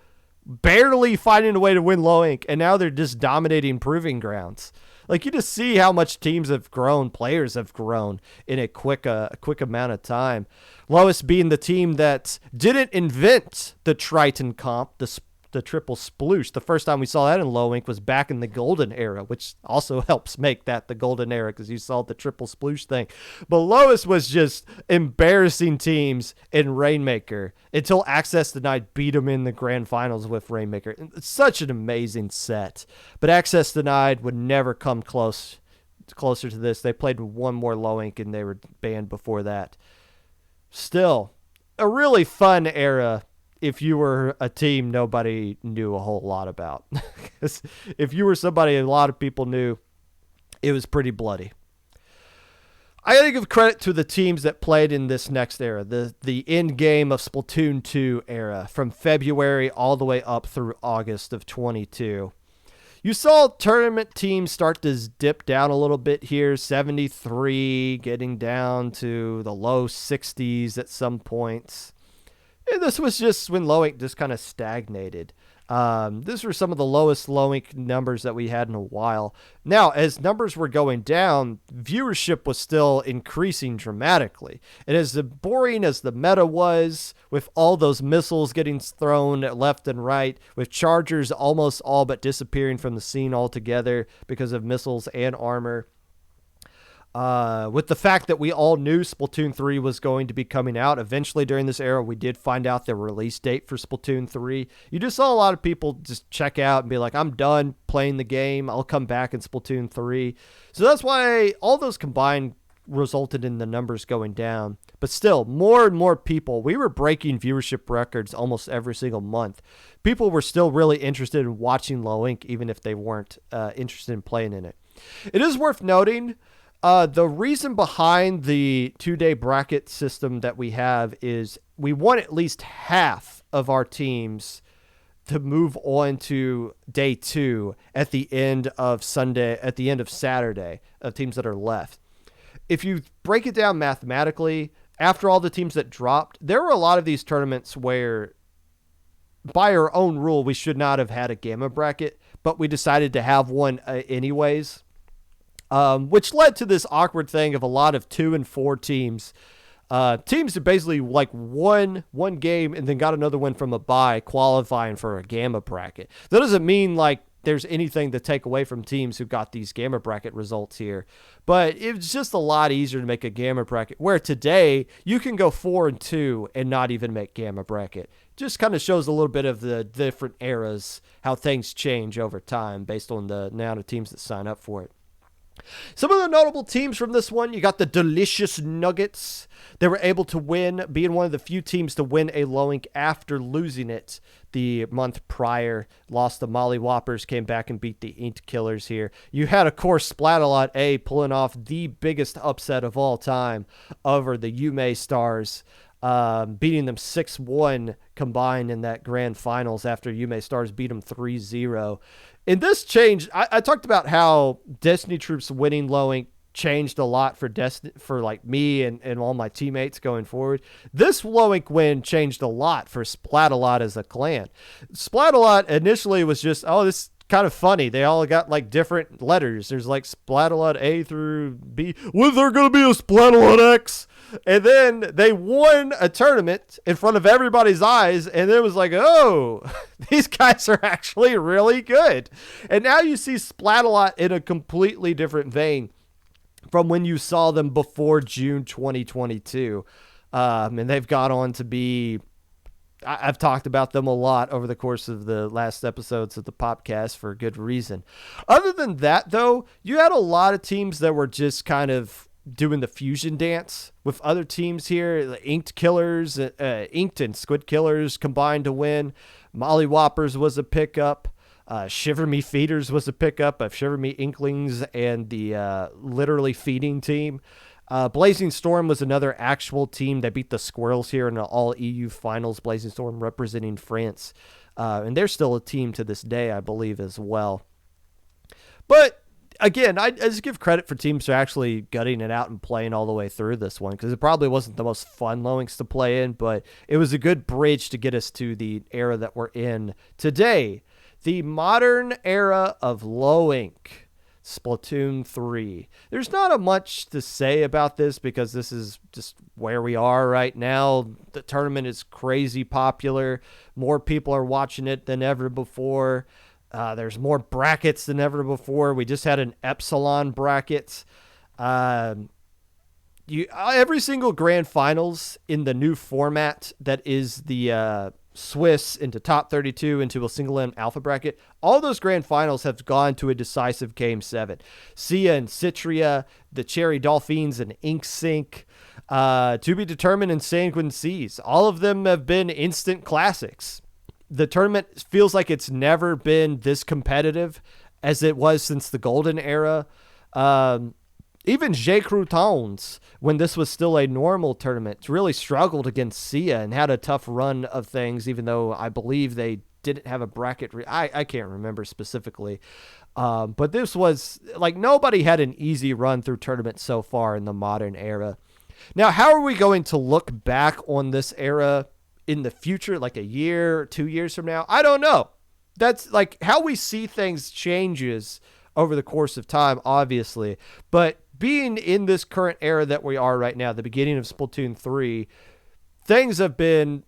barely finding a way to win low ink, and now they're just dominating Proving Grounds. Like, you just see how much teams have grown, players have grown in a quick amount of time. Lois being the team that didn't invent the Triton comp, the triple sploosh. The first time we saw that in low ink was back in the golden era, which also helps make that the golden era because you saw the triple sploosh thing. But Lois was just embarrassing teams in Rainmaker until Access Denied beat them in the grand finals with Rainmaker. It's such an amazing set. But Access Denied would never come closer to this. They played one more low ink and they were banned before that. Still, a really fun era if you were a team nobody knew a whole lot about. If you were somebody a lot of people knew, it was pretty bloody. I got to give credit to the teams that played in this next era, the end game of Splatoon 2 era, from February all the way up through August of 22. You saw tournament teams start to dip down a little bit here, 73, getting down to the low 60s at some points. And this was just when low ink just kind of stagnated. These were some of the lowest low ink numbers that we had in a while. Now, as numbers were going down, viewership was still increasing dramatically. And as boring as the meta was, with all those missiles getting thrown left and right, with chargers almost all but disappearing from the scene altogether because of missiles and armor, with the fact that we all knew Splatoon 3 was going to be coming out. Eventually during this era, we did find out the release date for Splatoon 3. You just saw a lot of people just check out and be like, I'm done playing the game. I'll come back in Splatoon 3. So that's why all those combined resulted in the numbers going down. But still, more and more people, we were breaking viewership records almost every single month. People were still really interested in watching low ink, even if they weren't interested in playing in it. It is worth noting, the reason behind the 2-day bracket system that we have is we want at least half of our teams to move on to day 2 at the end of Saturday, of teams that are left. If you break it down mathematically, after all the teams that dropped, there were a lot of these tournaments where, by our own rule, we should not have had a gamma bracket, but we decided to have one anyways. Which led to this awkward thing of a lot of 2 and 4 teams. Teams that basically like won one game and then got another one from a bye, qualifying for a gamma bracket. That doesn't mean like there's anything to take away from teams who got these gamma bracket results here, but it's just a lot easier to make a gamma bracket, where today you can go 4 and 2 and not even make gamma bracket. Just kind of shows a little bit of the different eras, how things change over time based on the amount of teams that sign up for it. Some of the notable teams from this one, you got the Delicious Nuggets. They were able to win, being one of the few teams to win a low ink after losing it the month prior. Lost the Molly Whoppers, came back and beat the Inked Killers here. You had, of course, Splat-A-Lot A pulling off the biggest upset of all time over the Yume Stars, beating them 6-1 combined in that grand finals after Yume Stars beat them 3-0. In this change, I talked about how Destiny Troops winning low ink changed a lot for like me and all my teammates going forward. This low ink win changed a lot for Splat-A-Lot as a clan. Splat-A-Lot initially was just, oh, this kind of funny. They all got like different letters. There's like Splatolot A through B. Was there going to be a Splatolot X? And then they won a tournament in front of everybody's eyes. And it was like, oh, these guys are actually really good. And now you see Splatolot in a completely different vein from when you saw them before June 2022. And they've got on to be, I've talked about them a lot over the course of the last episodes of the Popcast for good reason. Other than that, though, you had a lot of teams that were just kind of doing the fusion dance with other teams here. The Inked Killers, Inked and Squid Killers combined to win. Molly Whoppers was a pickup. Shiver Me Feeders was a pickup of Shiver Me Inklings and the literally feeding team. Blazing Storm was another actual team that beat the Squirrels here in the All-EU Finals. Blazing Storm representing France. And they're still a team to this day, I believe, as well. But again, I just give credit for teams who are actually gutting it out and playing all the way through this one, because it probably wasn't the most fun Loinks to play in, but it was a good bridge to get us to the era that we're in today. The modern era of Loink, Splatoon 3. There's not much to say about this because this is just where we are right now. The tournament is crazy popular. More people are watching it than ever before. There's more brackets than ever before. We just had an Epsilon bracket. Every single grand finals in the new format that is the Swiss into top 32 into a single M alpha bracket, all those grand finals have gone to a decisive game 7. Sia and Citria, the Cherry Dolphins and Ink Sync, To Be Determined and Sanguine Seas. All of them have been instant classics. The tournament feels like it's never been this competitive as it was since the golden era. Even J. Croutons, when this was still a normal tournament, really struggled against Sia and had a tough run of things, even though I believe they didn't have a bracket. I can't remember specifically. But this was like nobody had an easy run through tournaments so far in the modern era. Now, how are we going to look back on this era in the future, like a year or 2 years from now? I don't know. That's like how we see things changes over the course of time, obviously. But being in this current era that we are right now, the beginning of Splatoon 3, things have been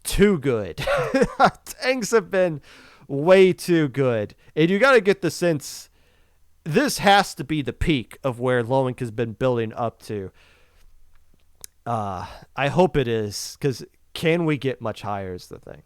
too good. Things have been way too good. And you got to get the sense this has to be the peak of where Loink has been building up to. I hope it is, because can we get much higher is the thing.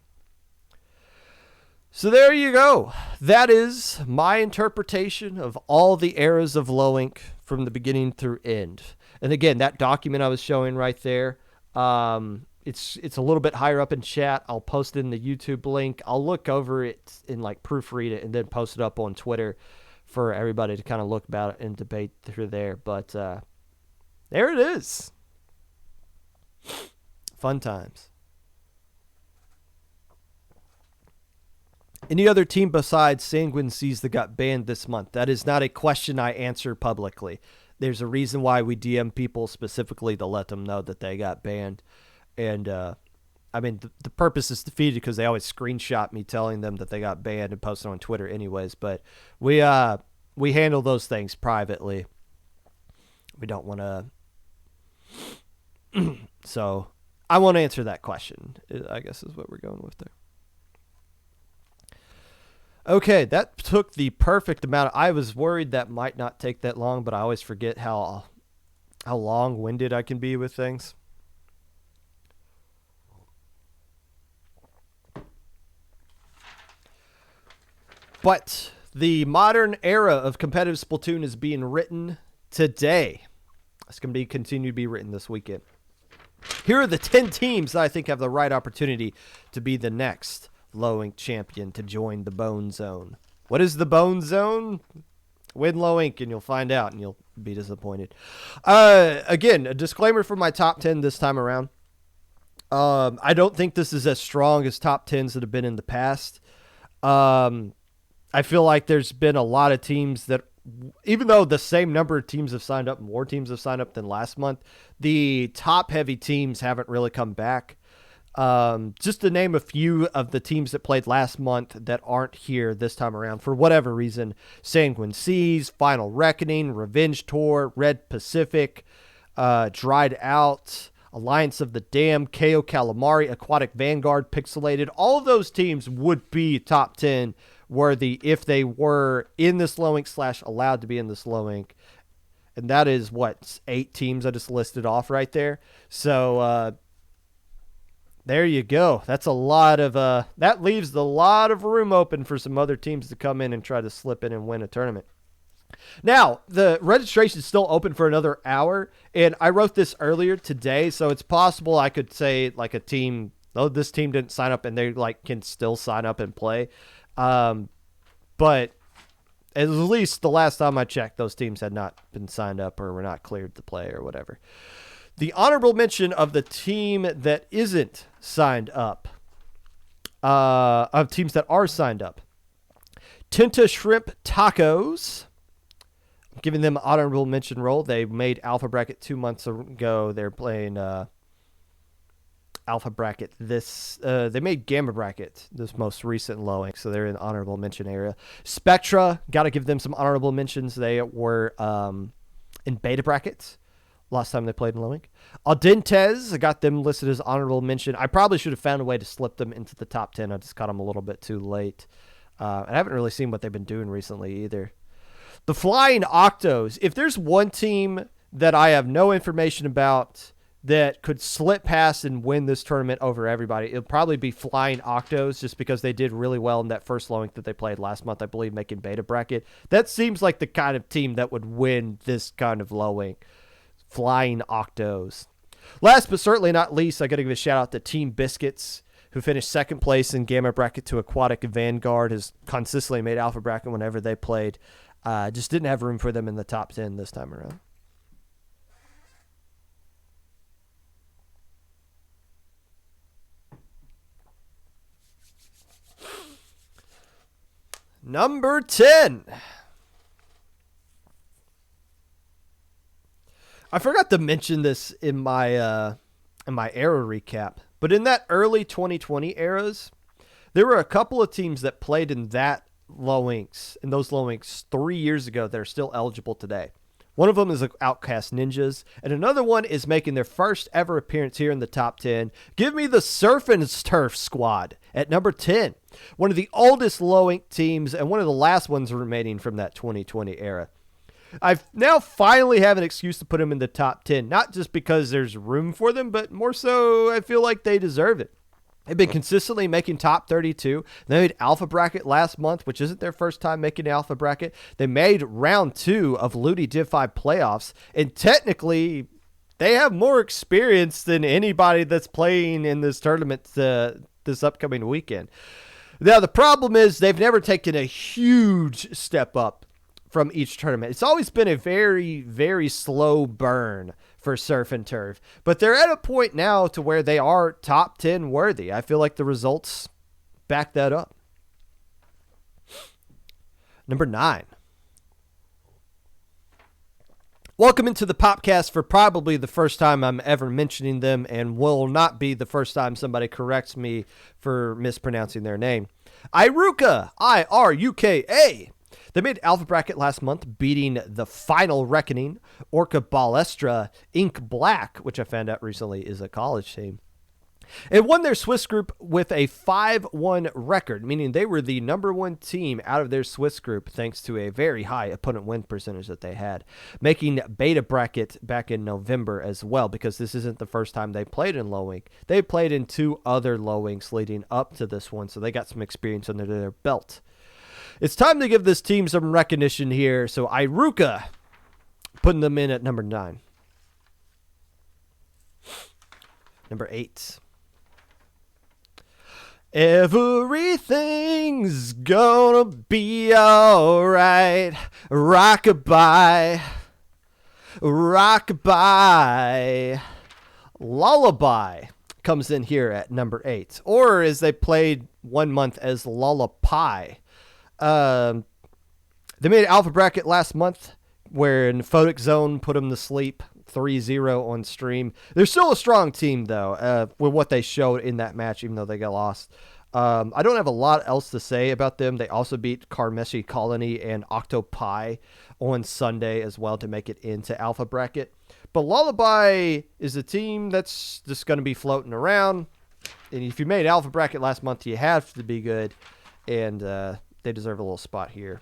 So there you go. That is my interpretation of all the eras of Loink from the beginning through end. And again, that document I was showing right there, it's a little bit higher up in chat. I'll post it in the YouTube link. I'll look over it and like proofread it and then post it up on Twitter for everybody to kind of look about it and debate through there. But there it is. Fun times. Any other team besides Sanguine Seas that got banned this month? That is not a question I answer publicly. There's a reason why we DM people specifically to let them know that they got banned. And, I mean, the purpose is defeated because they always screenshot me telling them that they got banned and post it on Twitter anyways. But we handle those things privately. We don't want to... So, I won't answer that question, I guess is what we're going with there. Okay, that took the perfect amount. I was worried that might not take that long, but I always forget how long-winded I can be with things. But the modern era of competitive Splatoon is being written today. It's going to continue to be written this weekend. Here are the 10 teams that I think have the right opportunity to be the next Loink champion to join the Bone Zone. What is the Bone Zone? Win Loink and you'll find out and you'll be disappointed. Again, a disclaimer for my top 10 this time around. I don't think this is as strong as top 10s that have been in the past. I feel like there's been a lot of teams that, even though the same number of teams have signed up, more teams have signed up than last month, the top heavy teams haven't really come back. Just to name a few of the teams that played last month that aren't here this time around for whatever reason: Sanguine Seas, Final Reckoning, Revenge Tour, Red Pacific, Dried Out, Alliance of the Damned, KO Calamari, Aquatic Vanguard, Pixelated. All of those teams would be top 10 worthy if they were in this low ink / allowed to be in this low ink. And that is 8 teams I just listed off right there. So, there you go. That's a lot of that leaves a lot of room open for some other teams to come in and try to slip in and win a tournament. Now, the registration is still open for another hour, and I wrote this earlier today, so it's possible I could say like a team, oh, this team didn't sign up, and they can still sign up and play. But at least the last time I checked, those teams had not been signed up or were not cleared to play or whatever. The honorable mention of the team that isn't signed up, of teams that are signed up: Tinta Shrimp Tacos. I'm giving them an honorable mention role. They made Alpha Bracket 2 months ago. They're playing Alpha Bracket they made Gamma Bracket this most recent low ink, so they're in the honorable mention area. Spectra, got to give them some honorable mentions. They were in Beta Brackets last time they played in low ink. Audentes, I got them listed as honorable mention. I probably should have found a way to slip them into the top 10. I just caught them a little bit too late. I haven't really seen what they've been doing recently either. The Flying Octos, if there's one team that I have no information about that could slip past and win this tournament over everybody, it'll probably be Flying Octos, just because they did really well in that first low ink that they played last month, I believe, making Beta Bracket. That seems like the kind of team that would win this kind of low ink. Flying Octos. Last but certainly not least, I got to give a shout out to Team Biscuits, who finished second place in Gamma Bracket to Aquatic Vanguard, has consistently made Alpha Bracket whenever they played. Just didn't have room for them in the top 10 this time around. Number 10. I forgot to mention this in my era recap, but in that early 2020 eras, there were a couple of teams that played in that low inks, in those low inks 3 years ago that are still eligible today. One of them is Outcast Ninjas, and another one is making their first ever appearance here in the top 10. Give me the Surf and Turf Squad at number 10. One of the oldest low ink teams and one of the last ones remaining from that 2020 era. I now finally have an excuse to put them in the top 10, not just because there's room for them, but more so I feel like they deserve it. They've been consistently making top 32. They made Alpha Bracket last month, which isn't their first time making Alpha Bracket. They made round 2 of Ludi Div 5 playoffs, and technically they have more experience than anybody that's playing in this tournament this upcoming weekend. Now, the problem is they've never taken a huge step up from each tournament. It's always been a very, very slow burn for Surf and Turf, but they're at a point now to where they are top 10 worthy. I feel like the results back that up. Number 9. Welcome into the Popcast for probably the first time I'm ever mentioning them, and will not be the first time somebody corrects me for mispronouncing their name. Iruka, I-R-U-K-A. They made Alpha Bracket last month, beating the Final Reckoning, Orca Balestra, Ink Black, which I found out recently is a college team, and won their Swiss group with a 5-1 record, meaning they were the number 1 team out of their Swiss group thanks to a very high opponent win percentage that they had, making Beta Bracket back in November as well, because this isn't the first time they played in low ink. They played in 2 other low inks leading up to this one, so they got some experience under their belt. It's time to give this team some recognition here, so Iruka, putting them in at number 9. Number 8. Everything's gonna be alright. Rockabye. Rockabye. Lullaby comes in here at number 8. Or as they played 1 month as Lullaby. They made Alpha Bracket last month, where Photic Zone put them to sleep. 3-0 on stream. They're still a strong team, though, with what they showed in that match, even though they got lost. I don't have a lot else to say about them. They also beat Carmeshi Colony and Octopi on Sunday as well to make it into Alpha Bracket. But Lullaby is a team that's just going to be floating around. And if you made Alpha Bracket last month, you have to be good. And they deserve a little spot here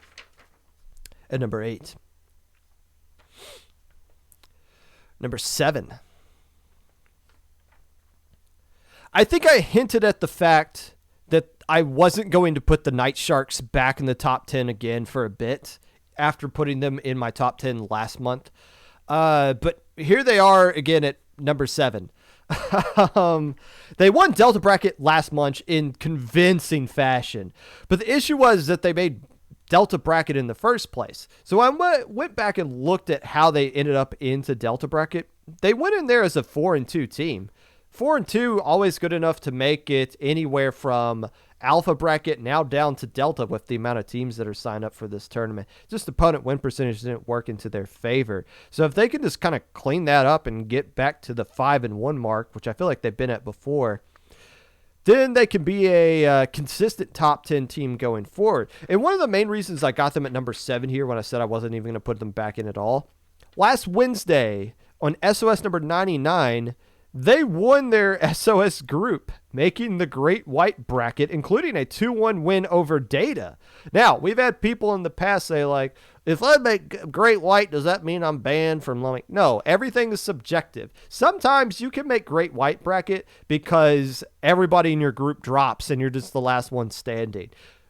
at number 8. Number 7. I think I hinted at the fact that I wasn't going to put the Night Sharks back in the top 10 again for a bit after putting them in my top 10 last month. But here they are again at number 7. They won Delta Bracket last month in convincing fashion. But the issue was that they made Delta Bracket in the first place. So I went back and looked at how they ended up into Delta Bracket. They went in there as a 4-2 team. 4-2, always good enough to make it anywhere from Alpha Bracket now down to Delta with the amount of teams that are signed up for this tournament. Just opponent win percentage didn't work into their favor. So if they can just kind of clean that up and get back to the 5-1 mark, which I feel like they've been at before, then they can be a consistent top 10 team going forward. And one of the main reasons I got them at number 7 here when I said I wasn't even going to put them back in at all, last Wednesday on SOS number 99, they won their SOS group, making the Great White Bracket, including a 2-1 win over Data. Now, we've had people in the past say, like, if I make Great White, does that mean I'm banned from Lowing? No, everything is subjective. Sometimes you can make Great White Bracket because everybody in your group drops and you're just the last one standing.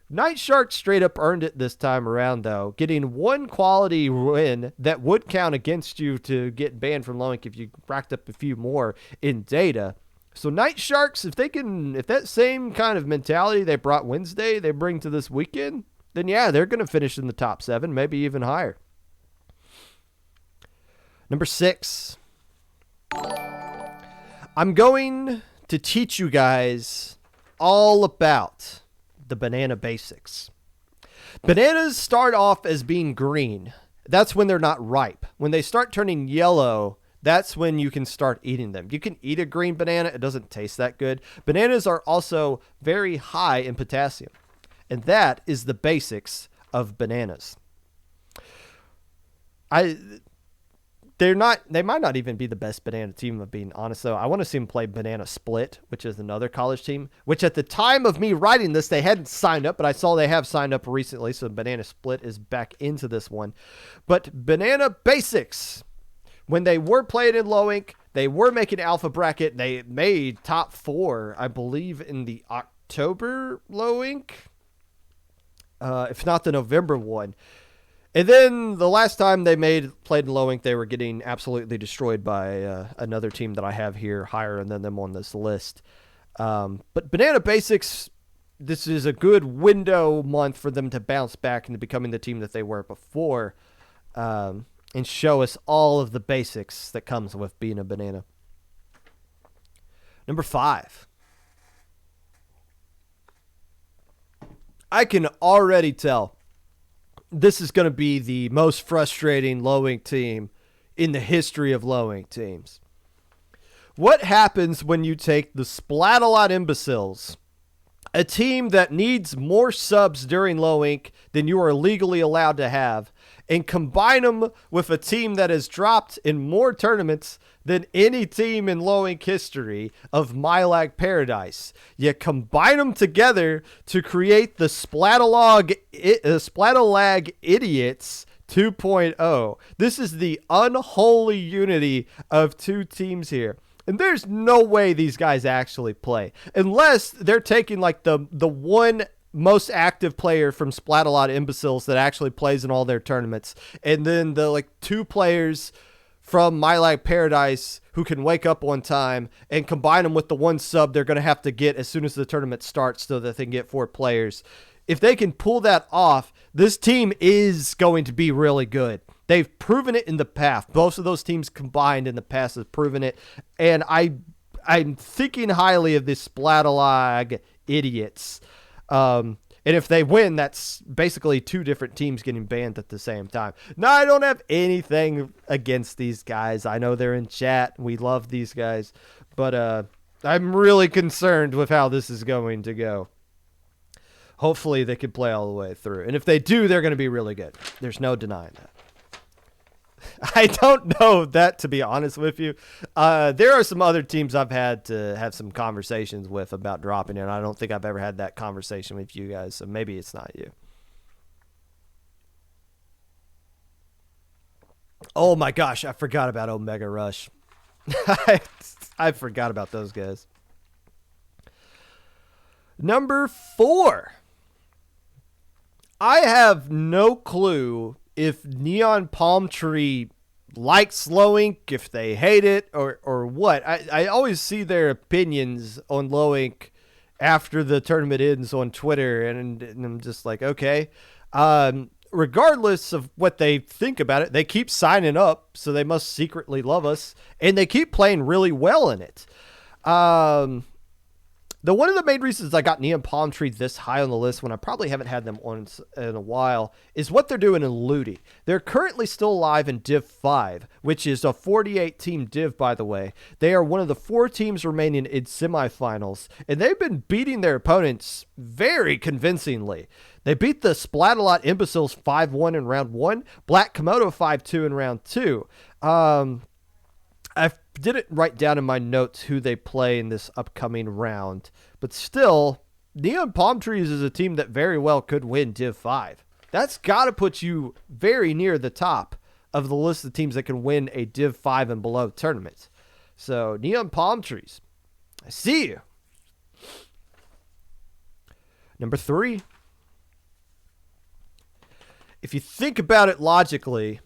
Night Shark straight up earned it this time around, though, getting one quality win that would count against you to get banned from Loink if you racked up a few more in Data. So Night Sharks, if that same kind of mentality they brought Wednesday, they bring to this weekend, then yeah, they're going to finish in the top 7, maybe even higher. Number 6. I'm going to teach you guys all about the banana basics. Bananas start off as being green. That's when they're not ripe. When they start turning yellow, that's when you can start eating them. You can eat a green banana. It doesn't taste that good. Bananas are also very high in potassium. And that is the basics of bananas. They might not even be the best banana team, of being honest, though. I want to see them play Banana Split, which is another college team, which at the time of me writing this, they hadn't signed up, but I saw they have signed up recently, so Banana Split is back into this one. But Banana Basics, when they were playing in Low Inc., they were making Alpha Bracket. They made top 4, I believe, in the October Low Inc., if not the November one. And then the last time they played in Low Inc., they were getting absolutely destroyed by another team that I have here higher than them on this list. But Banana Basics, this is a good window month for them to bounce back into becoming the team that they were before, and show us all of the basics that comes with being a banana. Number 5. I can already tell this is going to be the most frustrating Low Inc. team in the history of Low Inc. teams. What happens when you take the Splat-A-Lot Imbeciles, a team that needs more subs during Low Inc. than you are legally allowed to have, and combine them with a team that has dropped in more tournaments than any team in Low Inc. history of Mylag Paradise? You combine them together to create the Splat-A-Lag Idiots 2.0. This is the unholy unity of two teams here. And there's no way these guys actually play unless they're taking like the one most active player from Splat-A-Lot Imbeciles that actually plays in all their tournaments, and then the like 2 players from Mylag Paradise who can wake up on time, and combine them with the 1 sub they're going to have to get as soon as the tournament starts so that they can get 4 players. If they can pull that off, this team is going to be really good. They've proven it in the past. Both of those teams combined in the past have proven it. And I'm thinking highly of the Splat-A-Lag Idiots. And And if they win, that's basically two different teams getting banned at the same time. Now, I don't have anything against these guys. I know they're in chat. We love these guys. But I'm really concerned with how this is going to go. Hopefully, they can play all the way through. And if they do, they're going to be really good. There's no denying that. I don't know that, to be honest with you. There are some other teams I've had to have some conversations with about dropping in. I don't think I've ever had that conversation with you guys, so maybe it's not you. Oh my gosh, I forgot about Omega Rush. I forgot about those guys. Number 4. I have no clue if Neon Palm Tree likes Low Ink, if they hate it, or what. I always see their opinions on Low Ink after the tournament ends on Twitter, and I'm just like, okay. Regardless of what they think about it, they keep signing up, so they must secretly love us, and they keep playing really well in it. One of the main reasons I got Neon Palm Tree this high on the list, when I probably haven't had them on in a while, is what they're doing in Ludi. They're currently still alive in Div 5, which is a 48-team Div, by the way. They are one of the 4 teams remaining in semifinals, and they've been beating their opponents very convincingly. They beat the Splat-A-Lot Imbeciles 5-1 in round 1, Black Komodo 5-2 in round 2. I didn't write down in my notes who they play in this upcoming round, but still, Neon Palm Trees is a team that very well could win Div 5. That's got to put you very near the top of the list of teams that can win a Div 5 and below tournament. So, Neon Palm Trees, I see you. Number 3. If you think about it logically,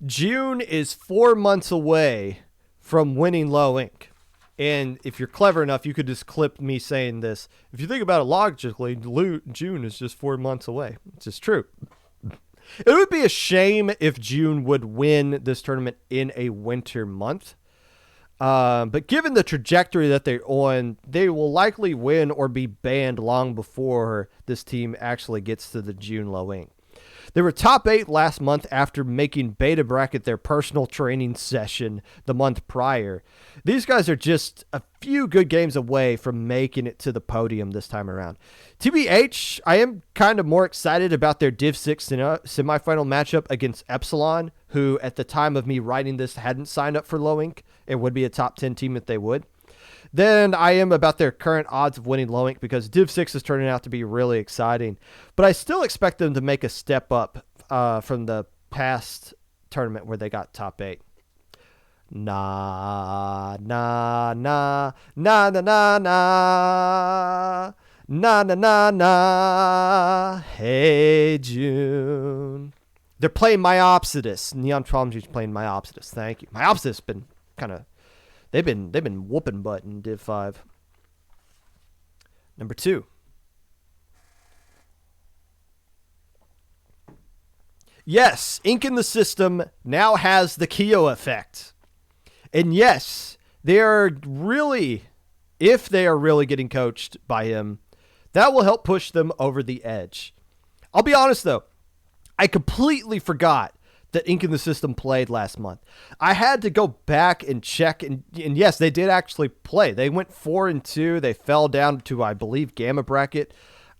June is 4 months away from winning Low Ink. And if you're clever enough, you could just clip me saying this. If you think about it logically, June is just 4 months away. It's just true. It would be a shame if June would win this tournament in a winter month. But given the trajectory that they're on, they will likely win or be banned long before this team actually gets to the June Low Ink. They were top 8 last month after making Beta Bracket their personal training session the month prior. These guys are just a few good games away from making it to the podium this time around. TBH, I am kind of more excited about their Div 6 semifinal matchup against Epsilon, who at the time of me writing this hadn't signed up for Low Ink. It would be a top 10 team if they would. Then I am about their current odds of winning Low Ink, because Div 6 is turning out to be really exciting. But I still expect them to make a step up from the past tournament where they got top 8. Na, na, na, na, na, na, na, na, na, na, na, hey, June. They're playing Myopsidus. Neon Palm Tree's playing Myopsidus. Thank you. Myopsidus has been kind of... They've been whooping butt in Div 5. Number 2. Yes, Ink in the System now has the Kyo effect. And yes, they are really, if they are really getting coached by him, that will help push them over the edge. I'll be honest though, I completely forgot that Ink in the System played last month. I had to go back and check, and yes, they did actually play. They went 4-2. They fell down to, I believe, Gamma Bracket.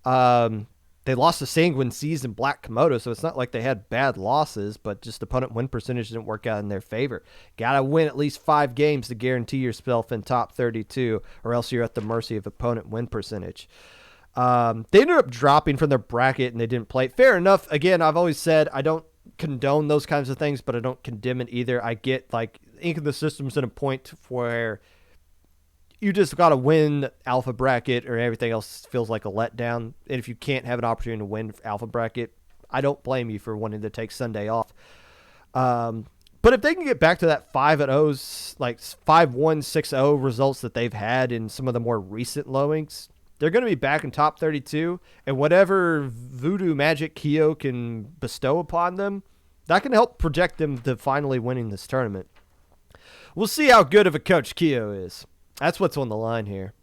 They lost to Sanguine Seas and Black Komodo, so it's not like they had bad losses, but just opponent win percentage didn't work out in their favor. Gotta win at least 5 games to guarantee yourself in top 32, or else you're at the mercy of opponent win percentage. They ended up dropping from their bracket, and they didn't play. Fair enough. Again, I've always said I don't condone those kinds of things, but I don't condemn it either. I get, like, Ink in the System's at a point where you just got to win alpha bracket or everything else feels like a letdown. And if you can't have an opportunity to win alpha bracket, I don't blame you for wanting to take Sunday off. But if they can get back to that 5-0s, like 5-1, 6-0 results that they've had in some of the more recent Low Inks, they're going to be back in top 32, and whatever voodoo magic Kyo can bestow upon them, that can help project them to finally winning this tournament. We'll see how good of a coach Kyo is. That's what's on the line here.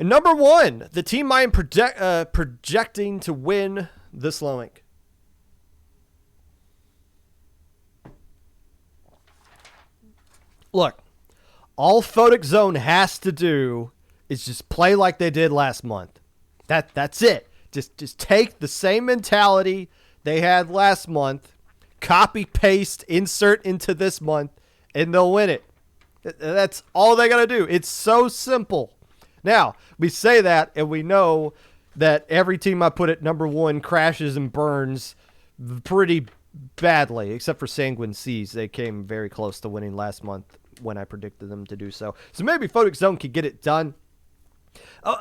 And number one, the team I am projecting to win this low ink. Look, all Photic Zone has to do is just play like they did last month. That's it. Just take the same mentality they had last month, copy, paste, insert into this month, and they'll win it. That's all they got to do. It's so simple. Now, we say that, and we know that every team I put at number one crashes and burns pretty badly, except for Sanguine Seas. They came very close to winning last month when I predicted them to do so. So maybe Photic Zone could get it done.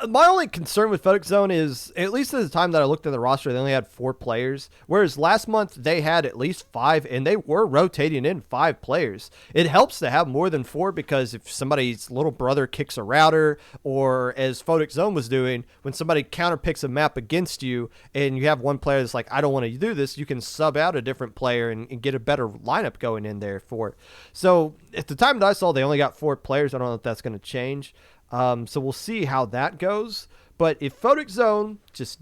My only concern with Photic Zone is, at least at the time that I looked at the roster, they only had 4 players, whereas last month they had at least 5, and they were rotating in 5 players. It helps to have more than 4, because if somebody's little brother kicks a router, or as Photic Zone was doing, when somebody counterpicks a map against you, and you have one player that's like, I don't want to do this, you can sub out a different player and get a better lineup going in there for it. So at the time that I saw, they only got 4 players. I don't know if that's going to change. So we'll see how that goes. But if Photic Zone just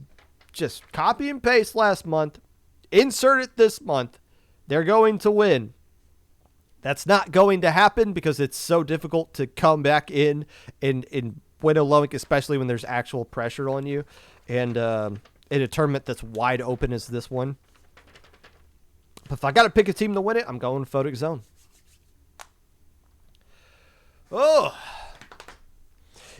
copy and paste last month, insert it this month, they're going to win. That's not going to happen because it's so difficult to come back in and win a low ink, especially when there's actual pressure on you. And in a tournament that's wide open as this one. But if I got to pick a team to win it, I'm going Photic Zone. Oh.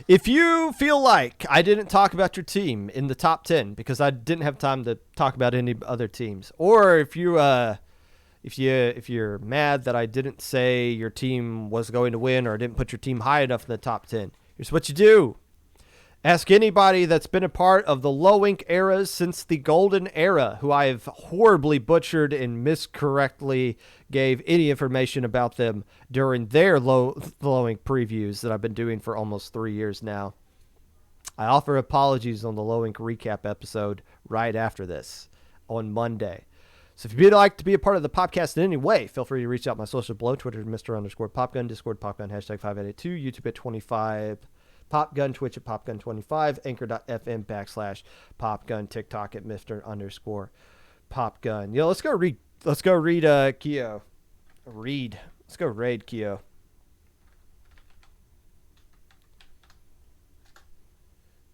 If you feel like I didn't talk about your team in the top 10 because I didn't have time to talk about any other teams, or if you're mad that I didn't say your team was going to win or didn't put your team high enough in the top 10, here's what you do. Ask anybody that's been a part of the low ink eras since the golden era, who I have horribly butchered and miscorrectly gave any information about them during their low ink previews that I've been doing for almost 3 years now. I offer apologies on the low ink recap episode right after this on Monday. So if you'd like to be a part of the podcast in any way, feel free to reach out my social below, Twitter Mr_Popgun, Discord Popgun, hashtag 5882, YouTube at 25. Popgun, Twitch at Popgun25, Anchor.fm/Popgun, TikTok at Mr_Popgun. Yo, let's go read Keo. Let's go raid Keo.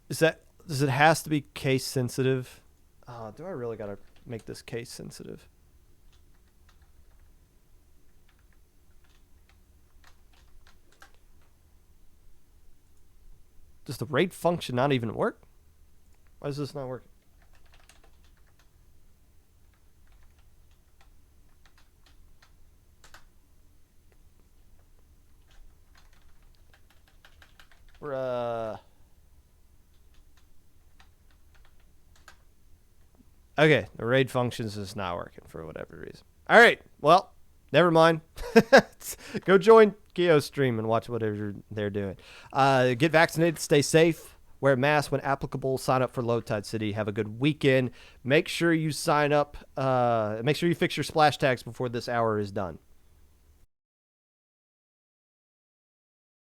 Does it has to be case sensitive? Do I really gotta make this case sensitive? Does the raid function not even work? Why is this not working? Okay, the raid functions is not working for whatever reason. All right, well, never mind. Go join Keo's stream and watch whatever they're doing. Get vaccinated, stay safe, wear a mask when applicable, sign up for Low Tide City, have a good weekend. Make sure you sign up, make sure you fix your splash tags before this hour is done.